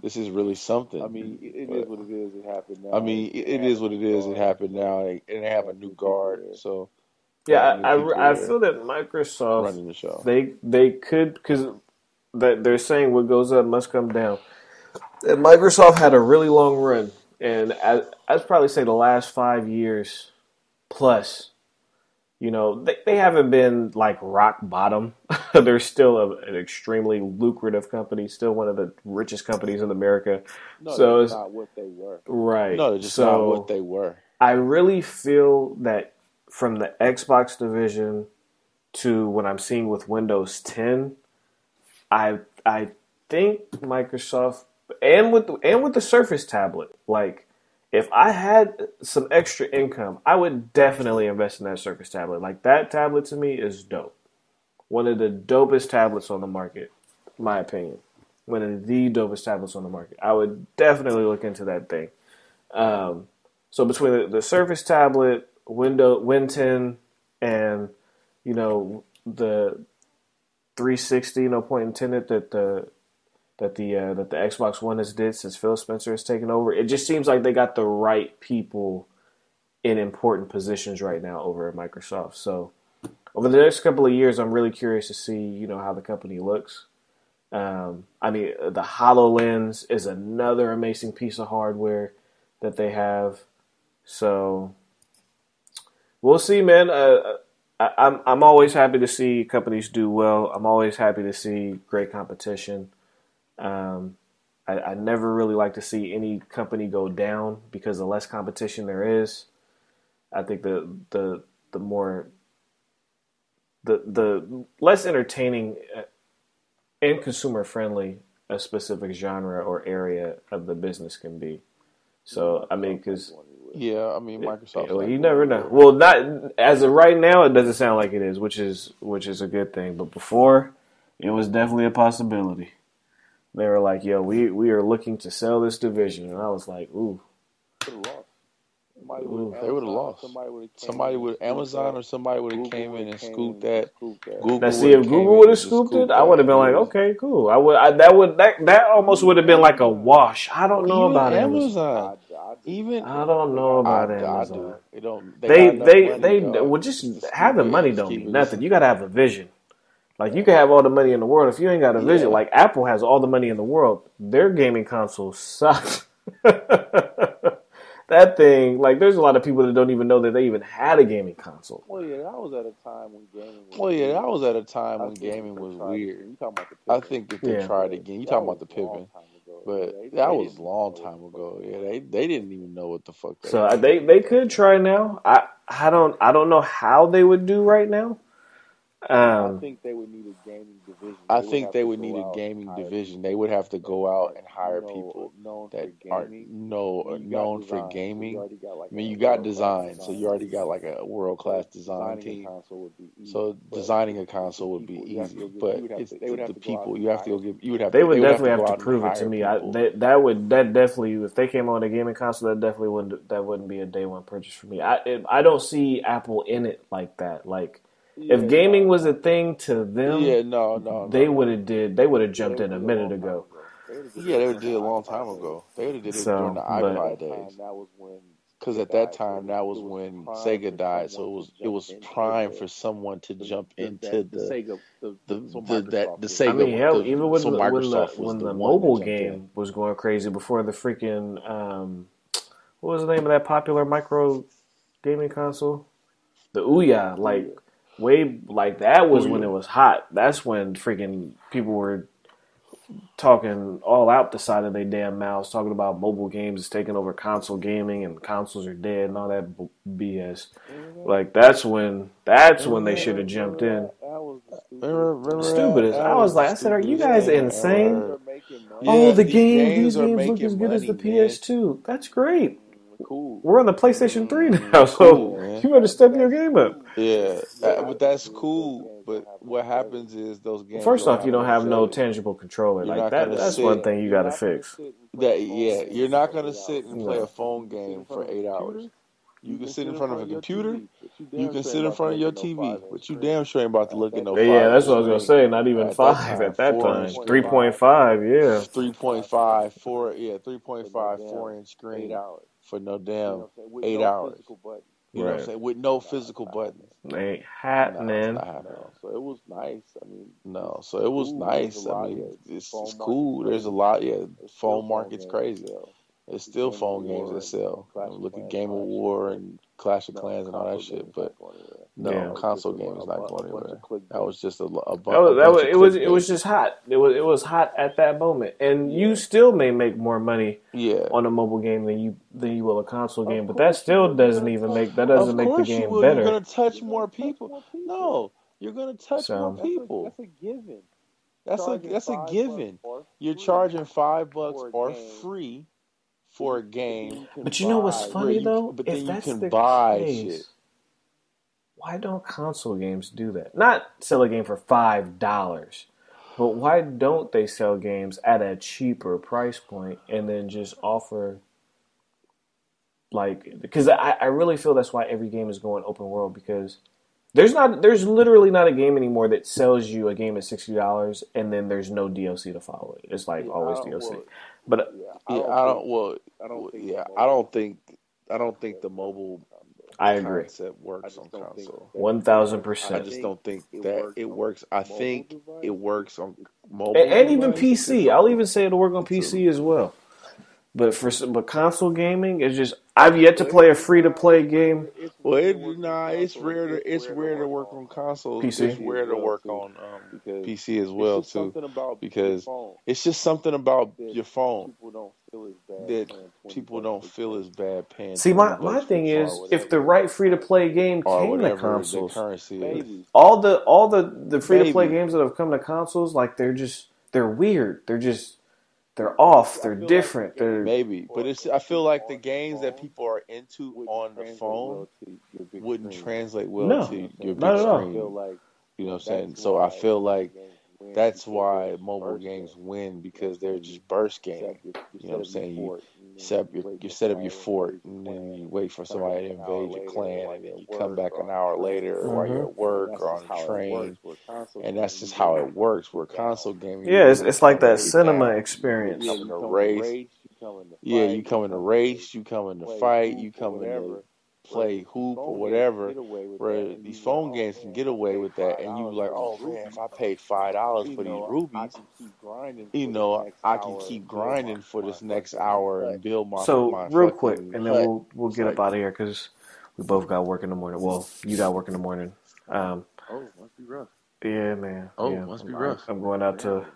this is really something. I mean, it is what it is. It happened now. I mean, it is what it is. It happened now, and they have a new guard. So, yeah, I feel that Microsoft running the show. They could, because that they're saying what goes up must come down. And Microsoft had a really long run, and I'd probably say the last 5 years plus. They haven't been like rock bottom. They're still an extremely lucrative company, still one of the richest companies in America. No, so it's not what they were. Right. No, they're just not what they were. I really feel that from the Xbox division to what I'm seeing with Windows 10, I think Microsoft and with the Surface tablet, like, if I had some extra income, I would definitely invest in that Surface tablet. Like, that tablet to me is dope. One of the dopest tablets on the market, in my opinion. One of the dopest tablets on the market. I would definitely look into that thing. So between the Surface tablet, Win 10, and, the 360, no point intended that the Xbox One has did since Phil Spencer has taken over. It just seems like they got the right people in important positions right now over at Microsoft. So over the next couple of years, I'm really curious to see, how the company looks. I mean, the HoloLens is another amazing piece of hardware that they have. So we'll see, man. I'm always happy to see companies do well. I'm always happy to see great competition. I never really like to see any company go down because the less competition there is. I think the less entertaining and consumer friendly a specific genre or area of the business can be. So I mean, because Microsoft. Well, you never know. Well, not as of right now, it doesn't sound like it is, which is a good thing. But before, it was definitely a possibility. They were like, yo, we are looking to sell this division. And I was like, ooh. They would have lost. Somebody would Amazon or somebody would have came in and scooped that. Now, see, if Google would have scooped it, I would have been like, okay, cool. That almost would have been like a wash. I don't know about Amazon. I don't know about Amazon. They well, just having money don't mean nothing. You got to have a vision. Like, you can have all the money in the world. If you ain't got a vision, like Apple has all the money in the world, their gaming console sucks. That thing, like, there's a lot of people that don't even know that they even had a gaming console. Well, yeah, that was at a time when gaming was weird. I think that they tried again. You talking about the Pippin. But that was a long time ago. Yeah, they didn't even know what the fuck they So they could try now. I don't know how they would do right now. I think they would need a gaming division. They would have to go out and hire people that are known for gaming. I mean, you got design, so you already got like a world-class design team. So designing a console would be easy, but it's the people. You have to go get. They would definitely have to prove it to me. That definitely, if they came on a gaming console, that wouldn't be a day one purchase for me. I don't see Apple in it like that. Like, if gaming was a thing to them, they would have jumped in a minute ago. Yeah, they would have did it a long time ago. They would have did it during the iPod days. Because at that time, that was when Sega died, so it was prime for someone to jump into the Sega. I mean, hell, even when the mobile game was going crazy before the freaking what was the name of that popular micro gaming console? The Ouya, that was when it was hot. That's when freaking people were talking all out the side of their damn mouths, talking about mobile games is taking over console gaming and consoles are dead and all that BS. Like, that's when they should have jumped in. Stupid. I was like, I said, are you guys insane? These games look as good as the PS2. That's great. Cool. We're on the PlayStation 3 now, so you better step your game up. Yeah, but that's cool. But what happens is those games. First off, you don't have no tangible controller. Like that's one thing you got to fix. You're not gonna sit and play a phone game for 8 hours. You can sit in front of a computer. You can sit in front of your TV, but you damn sure ain't about to look at no. Yeah, that's what I was gonna say. Not even 5 at that time. 3.5, yeah. 3.5, 4-inch screen for no damn 8 hours. You know what I'm saying? With no physical buttons. Ain't happening. So it was nice. I mean, it's cool. There's a lot. Yeah, phone market's crazy. There's still phone games that sell. Look at Game of War and Clash of Clans and all that shit. But console game is not going anywhere. That was just a it was just hot. It was hot at that moment, and you still may make more money on a mobile game than you will a console game. But that still doesn't make the game better. You're gonna touch more people. No, you're gonna touch more people. That's a given. That's a given. You're charging $5 or free for a game. But you know what's funny though? But then if that's you can the buy case, shit. Why don't console games do that? Not sell a game for $5, but why don't they sell games at a cheaper price point and then just offer, because I really feel that's why every game is going open world, because there's literally not a game anymore that sells you a game at $60 and then there's no DLC to follow it. It's always DLC. But I don't think the mobile concept works on console. 1,000%. I just don't think that it works. I think it works on mobile and even PC. I'll even say it'll work on PC as well. But console gaming is just. I've yet to play a free to play game. Well, it's rare to work on consoles. PC. It's rare to work on PC as well too, because it's just something about your phone that people don't feel as bad paying. See, my thing is, if the right free to play game came to consoles, all the free to play games that have come to consoles, they're weird. They're off. They're different. Maybe, but I feel like the games that people are into on the phone wouldn't translate well to your big screen. You know what I'm saying? So I feel like that's why mobile games win, because they're just burst games. You know what I'm saying? You set up your fort, and then you wait for somebody to invade your clan, and then you come back an hour later while you're at work or on a train, and that's just how it works. Where console gaming, it's like that cinema experience. You come in a race, you come in a race, you come in to fight, you come in to play hoop or whatever, where these phone games can get away with that, and you like, oh man, if I paid $5 for these rubies, I can keep grinding for this next hour and build my. So real quick, and then we'll get up out of here because we both got work in the morning. Well, you got work in the morning. Must be rough. Yeah, man. Must be rough. I'm going out to.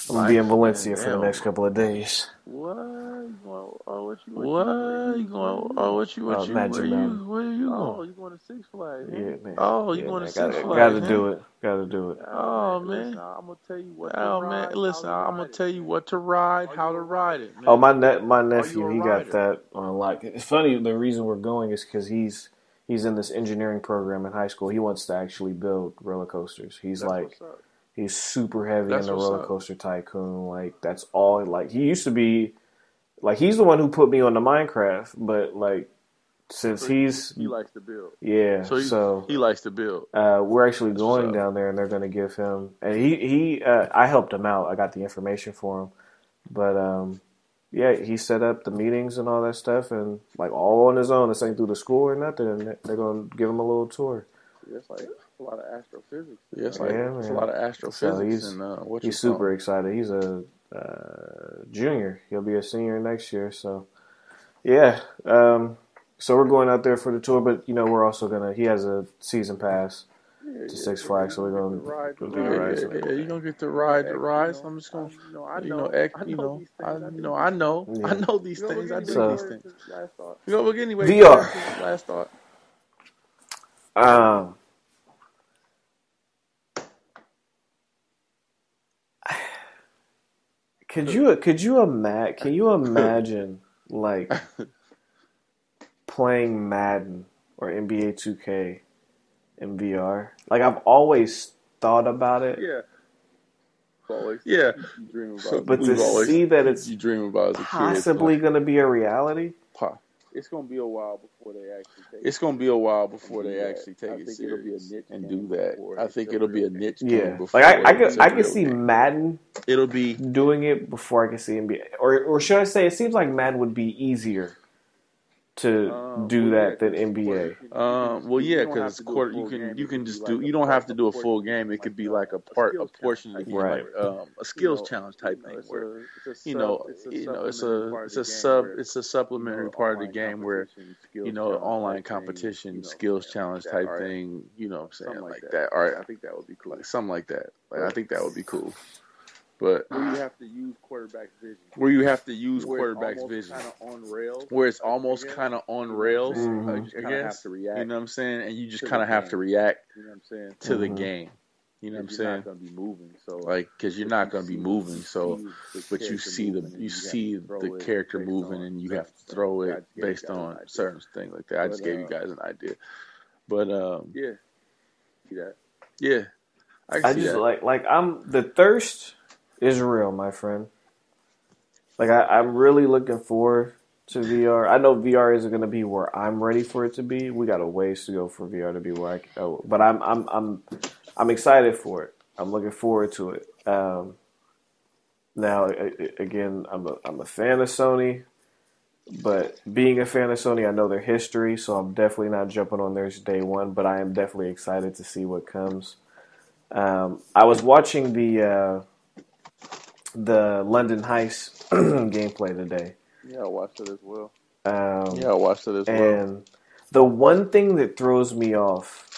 I'm gonna be in Valencia for the next couple of days. What? What you going? Oh, what you? Magic Mountain. Where you Oh, going? you going to Six Flags? Yeah, man. Oh, you Yeah, going man. to Six Flags? Gotta man? do it. Gotta do it. Oh, man. Listen, I'm gonna tell you what to Oh ride. man, listen, how to I'm gonna ride tell it. you what to ride, how to ride it, man. Oh, my Are nephew, you a he got rider? that on lock. It's funny. The reason we're going is because he's in this engineering program in high school. He wants to actually build roller coasters. He's That's like, what's up. he's super heavy That's in the what's roller up. coaster tycoon. Like that's all. Like he used to be. Like he's the one who put me on the Minecraft, but like since So he's He likes to build. yeah, So he likes to build. we're actually That's going what's up. down there, and they're going to give him. And he I helped him out. I got the information for him, but yeah, he set up the meetings and all that stuff, and like all on his own. This ain't through the school or nothing. And they're going to give him a little tour. It's like a lot of astrophysics. Yeah, it's like Yeah, it's a man. lot of astrophysics So and what He's super excited. He's a junior. He'll be a senior next year. So yeah. So we're going out there for the tour, but you know we're also gonna. He has a season pass to Six Flags, so we're gonna go do the rides. Yeah, you're gonna get to ride the rides. I'm just gonna, I know these things. I do So- these things. You know, but anyway, VR. Last thought. Can you imagine like playing Madden or NBA 2K in VR? Like I've always thought about it, Yeah. Always. Yeah, You dream about but We've to always- see that it's you dream about as a kid. possibly going to be a reality. It's gonna be a while before they actually take It's gonna be a while before they Yeah, actually take I it think it'll be a serious niche and game do that. before I it's think a it'll be real a game. niche game Yeah, before like I it's a can real see game. Madden It'll be doing it before I can see NBA, or should I say, it seems like Madden would be easier to do that than NBA. well, yeah, because it's quarter. You can just do. You don't have to do a full game. It could be like a portion of the game, Right. like a skills challenge type thing, where it's a supplementary part of the game where online competition, skills challenge type thing. You know what I'm saying, like that. All right, I think that would be cool. like something like that. Like I think that would be cool. But Where you have to use quarterback vision. quarterback's vision. Kind of on rails. Where it's almost kind of on rails, Mhm. You just I kind of have guess. to react. You know what I'm saying? And you just to kind of the have game. to react You know what I'm saying? to the Mhm. game. You know what I'm You're saying? not gonna be moving, so Like, because you're not going to be moving, so but you see the character moving, and you have to throw it based on certain things like that. I just gave you guys an idea, but Yeah. See that? yeah, I can I see just that. like the thirst is real, my friend. Like I'm really looking forward to VR. I know VR isn't going to be where I'm ready for it to be. We got a ways to go for VR to be where I can go, but I'm excited for it. I'm looking forward to it. Now, again, I'm a fan of Sony, but being a fan of Sony, I know their history, so I'm definitely not jumping on theirs day one. But I am definitely excited to see what comes. I was watching the London Heist gameplay today. Yeah, I watched it as well. Yeah, I watched it as well. And the one thing that throws me off,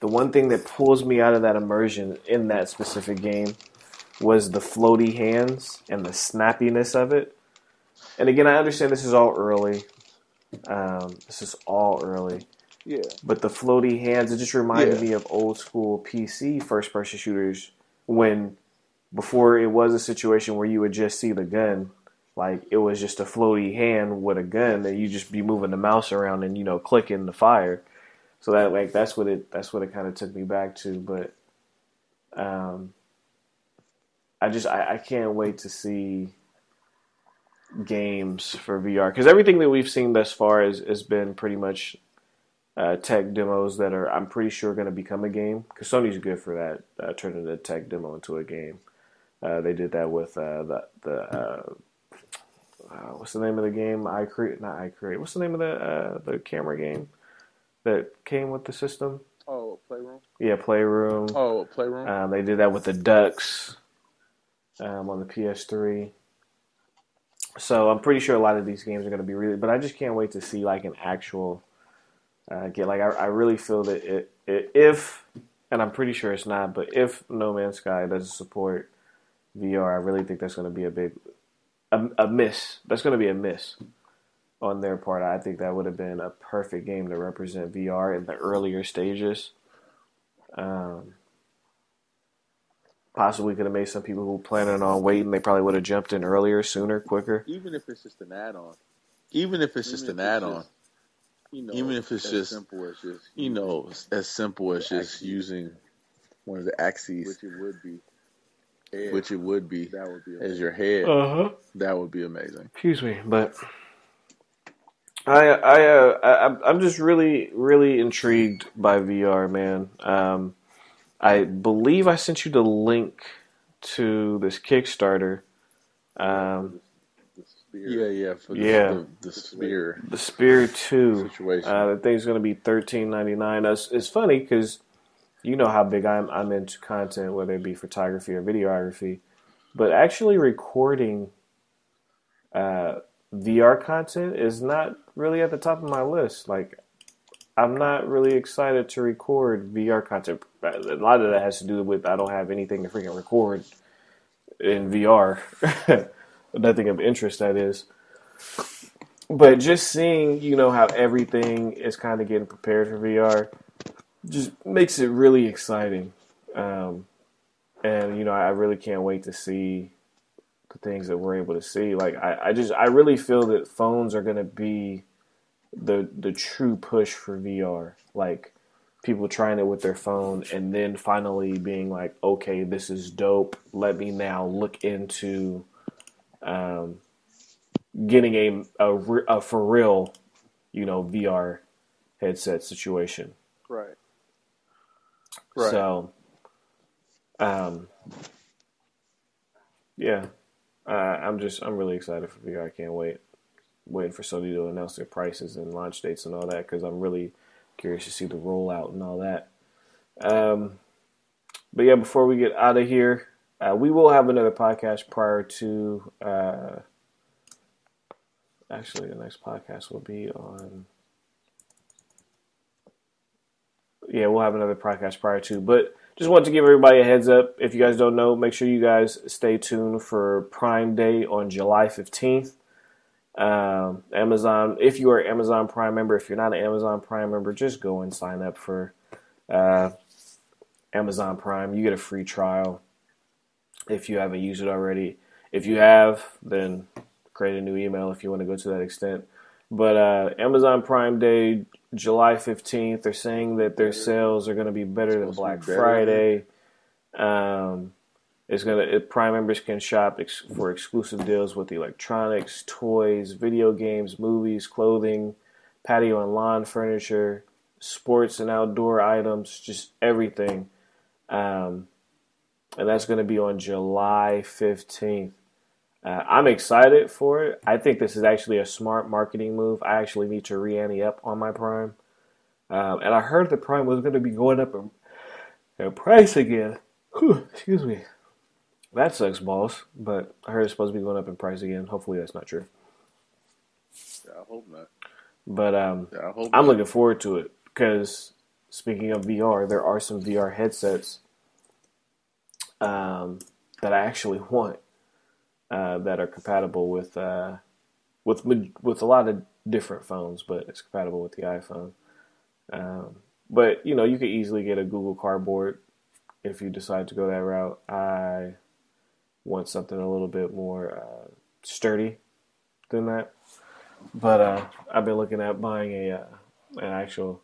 the one thing that pulls me out of that immersion in that specific game was the floaty hands and the snappiness of it. And again, I understand this is all early. Yeah. But the floaty hands, it just reminded me of old school PC first-person shooters when before it was a situation where you would just see the gun. Like, it was just a floaty hand with a gun that you just be moving the mouse around and, clicking the fire. So that's what it kind of took me back to. But I can't wait to see games for VR. Because everything that we've seen thus far has been pretty much tech demos that are, I'm pretty sure, going to become a game. Because Sony's good for that, turning a tech demo into a game. They did that with what's the name of the game? What's the name of the camera game that came with the system? Oh, Playroom? Yeah, Playroom. Oh, Playroom. They did that with the Ducks on the PS3. So I'm pretty sure a lot of these games are going to be really, but I just can't wait to see like an actual get. Like I really feel that if, and I'm pretty sure it's not, but if No Man's Sky doesn't support VR, I really think that's going to be a a miss. That's going to be a miss on their part. I think that would have been a perfect game to represent VR in the earlier stages. Possibly could have made some people who planning on waiting, they probably would have jumped in earlier, sooner, quicker. Even if it's just an add-on. Even if it's just, as simple as just using one of the axes, which it would be as your head. That would be amazing. Excuse me, but I'm just really, really intrigued by VR, man. I believe I sent you the link to this Kickstarter. For the Sphere. The Sphere 2 situation. The thing's going to be $13.99. It's funny because you know how big I'm into content, whether it be photography or videography. But actually recording VR content is not really at the top of my list. Like, I'm not really excited to record VR content. A lot of that has to do with I don't have anything to freaking record in VR. Nothing of interest, that is. But just seeing, how everything is kind of getting prepared for VR just makes it really exciting. And, I really can't wait to see the things that we're able to see. Like, I really feel that phones are going to be the true push for VR. Like, people trying it with their phone and then finally being like, okay, this is dope. Let me now look into getting a for real, VR headset situation. Right. So, yeah, I'm really excited for VR. I can't wait. Waiting for Sony to announce their prices and launch dates and all that, because I'm really curious to see the rollout and all that. But yeah, before we get out of here, we will have another podcast prior to. Actually, the next podcast will be on. Yeah, we'll have another podcast prior to. But just want to give everybody a heads up. If you guys don't know, make sure you guys stay tuned for Prime Day on July 15th. Amazon, if you are an Amazon Prime member, if you're not an Amazon Prime member, just go and sign up for Amazon Prime. You get a free trial if you haven't used it already. If you have, then create a new email if you want to go to that extent. But Amazon Prime Day, July 15th, they're saying that their sales are going to be better than Black Friday. Prime members can shop for exclusive deals with electronics, toys, video games, movies, clothing, patio and lawn furniture, sports and outdoor items, just everything. And that's going to be on July 15th. I'm excited for it. I think this is actually a smart marketing move. I actually need to re-ante up on my Prime. And I heard the Prime was going to be going up in price again. Whew, excuse me. That sucks balls, but I heard it's supposed to be going up in price again. Hopefully that's not true. Yeah, I hope not. But I'm looking forward to it because speaking of VR, there are some VR headsets that I actually want that are compatible with a lot of different phones, but it's compatible with the iPhone. But you could easily get a Google Cardboard if you decide to go that route. I want something a little bit more sturdy than that. But I've been looking at buying an actual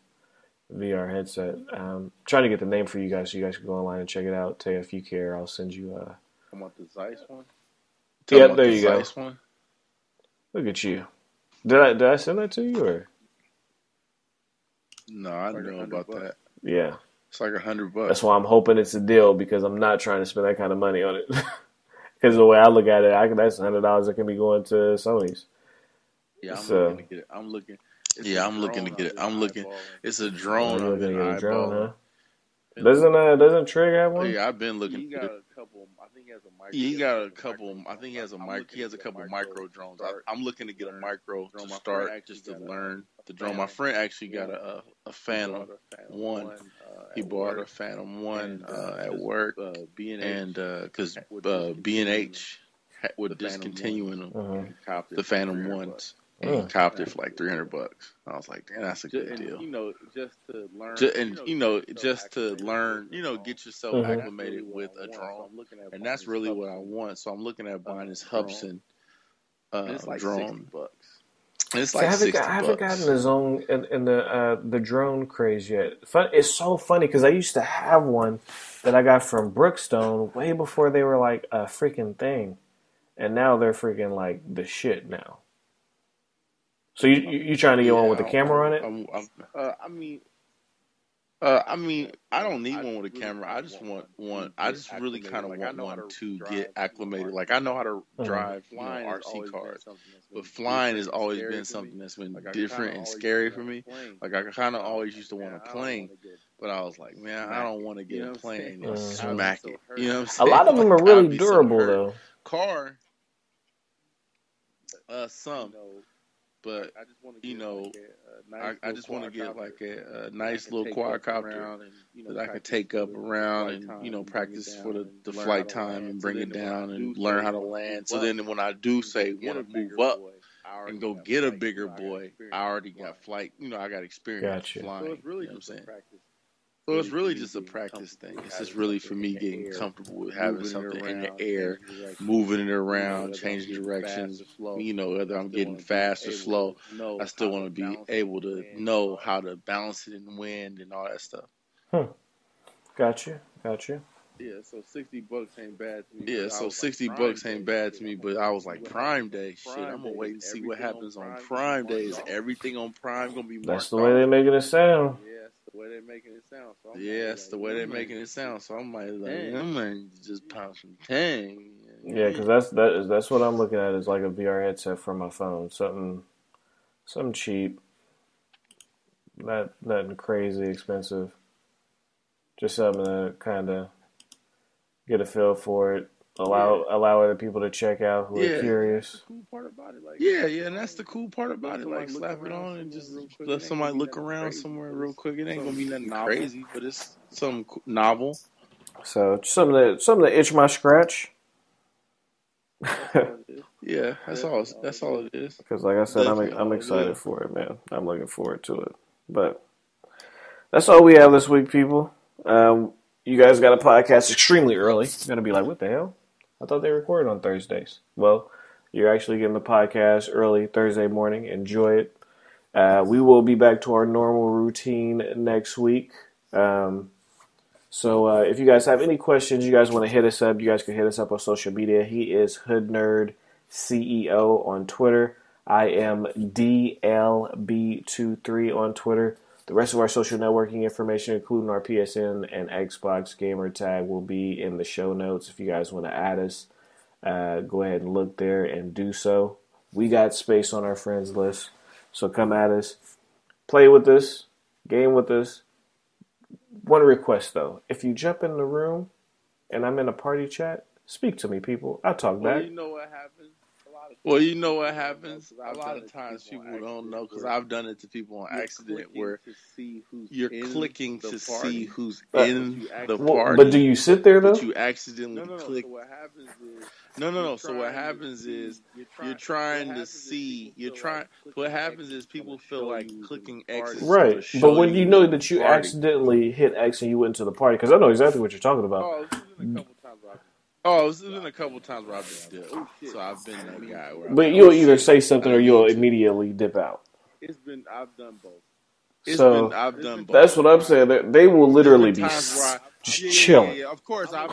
VR headset. Trying to get the name for you guys so you guys can go online and check it out. Tell you if you care, I'll send you I want the Zeiss one. Yeah, there you go. One? Look at you. Did I send that to you or? No, I didn't know about that. Yeah. It's like $100. That's why I'm hoping it's a deal because I'm not trying to spend that kind of money on it. Because the way I look at it, that's $100 that can be going to Sony's. Yeah, looking to get it. I'm looking to get it. It's a drone. You're looking to get a drone, huh? Doesn't Trig have one? Yeah, I've been looking. He got a couple. I think he has a micro. Yeah, he got a couple. I think he has a mic. He has a couple micro drones. I'm looking to get a micro to start just to learn the drone. My friend actually got a Phantom 1. He bought a Phantom 1 at work, and because B&H were discontinuing them, Mm-hmm. the Phantom ones, and he copped it for like $300. I was like, damn, that's a good deal. Just to learn, just to learn, get yourself Mhm. acclimated with a drone, and that's really what I want. So I'm looking at buying this Hubson it's like drone. $60. It's See, like I haven't $60. gotten the zone in the drone craze yet. It's so funny because I used to have one that I got from Brookstone way before they were like a freaking thing, and now they're freaking like the shit now. So you trying to get one with the camera on it? I mean, I don't need one with a camera. I just want one. I just really kind of want one to get acclimated. Like I know how to drive RC cars, but flying has always been something that's been different and scary for me. Like I kind of always used to want a plane, but I was like, man, I don't want to get a plane and smack it. You know what I'm A saying? lot of them are Like, really I'd be so durable hurt. though. Car, some, but I just want to get like a nice little quadcopter that I could take up around and practice for the flight time and bring it down and learn how to land. So then when I do say want to move up and go get a bigger boy, I already got flight. I got experience flying. So it's really what I'm saying. So it's really just a practice thing. It's just really for me getting comfortable with having something in the air, moving it around, changing directions. Whether I'm getting fast or slow, I still want to be able to know how to balance it in the wind and all that stuff. Gotcha. Yeah, so $60 ain't bad to me. Yeah, so $60 ain't bad to me, but I was like, Prime Day, shit, I'm gonna wait and see what happens on Prime Day. Is everything on Prime gonna be marked That's the way they're making it sound. Yeah, that's the way they're making it sound. So that's the way they're making it sound. So I'm like, just pound some tang. Yeah, because that's what I'm looking at is like a VR headset for my phone. Something cheap, nothing crazy expensive. Just something to kind of get a feel for it. Allow other people to check out who are curious. That's the cool part about it. Like, and that's the cool part about it. Like, slap it on and just let somebody look around somewhere real quick. It ain't gonna be nothing crazy, but it's something novel. So something to itch my scratch. Yeah, that's all it is. Because like I said, I'm excited for it, man. I'm looking forward to it. But that's all we have this week, people. You guys got a podcast extremely early. You're gonna be like, what the hell? I thought they recorded on Thursdays. Well, you're actually getting the podcast early Thursday morning. Enjoy it. We will be back to our normal routine next week. So if you guys have any questions, you guys want to hit us up, you guys can hit us up on social media. He is Hoodnerd CEO on Twitter. I am DLB23 on Twitter. The rest of our social networking information, including our PSN and Xbox GamerTag, will be in the show notes. If you guys want to add us, go ahead and look there and do so. We got space on our friends list, so come at us. Play with us. Game with us. One request, though. If you jump in the room and I'm in a party chat, speak to me, people. I'll talk back. You know what happens? A lot of times people don't know because I've done it to people on accident where you're clicking to see who's in the party. But do you sit there, though? But you accidentally click. So what happens is you're trying to see. What happens is people feel like clicking X. Right. But when you know that you accidentally hit X and you went to the party, because I know exactly what you're talking about. It's been a couple times where I've been dipped. So I've been that guy. But you'll either say something or you'll immediately dip out. I've done both. I've done both. That's what I'm saying. They will literally be just chilling. Yeah, of course, I'm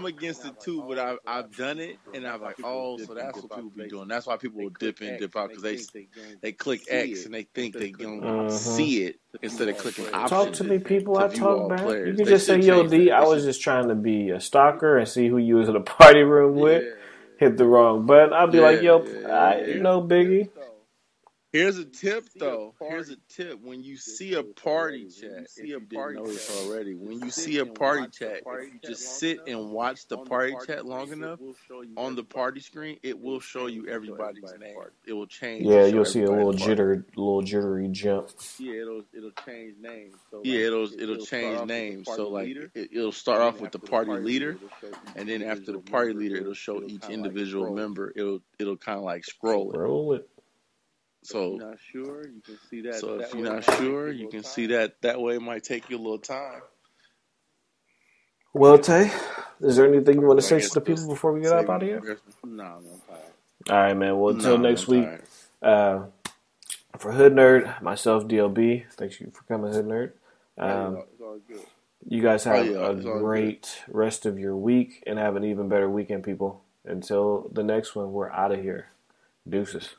against it too, but I've done it, and I'm like, so that's what people be doing. That's why people will dip in, dip out, because they click X and they think they gonna see it instead of clicking options. Talk to me, people. I talk back. You can just say, yo, D, I was just trying to be a stalker and see who you was in a party room with. Hit the wrong button. I'll be like, yo, you know, Biggie. Here's a tip, though. Here's a tip. When you see a party chat, if you didn't know this already, when you see a party chat, if you just sit and watch the party chat long enough, on the party screen, it will show you everybody's name. It will change. Yeah, you'll see a little jittery jump. Yeah, it'll change names. So Yeah, it'll change names. So like it'll start off with the party leader, and then after the party leader, it'll show each individual member. It'll kind of like scroll it. Roll it. So if you're not sure, you can see that. So if you're not sure, you can see that. That way, it might take you a little time. Well, Tay, is there anything you want to say to the people before we get up out of here? No, I'm tired. All right, man. Well, until next week, for Hoodnerd, myself, DLB, thanks you for coming, Hoodnerd. It's all good. You guys have a great rest of your week and have an even better weekend, people. Until the next one, we're out of here. Deuces.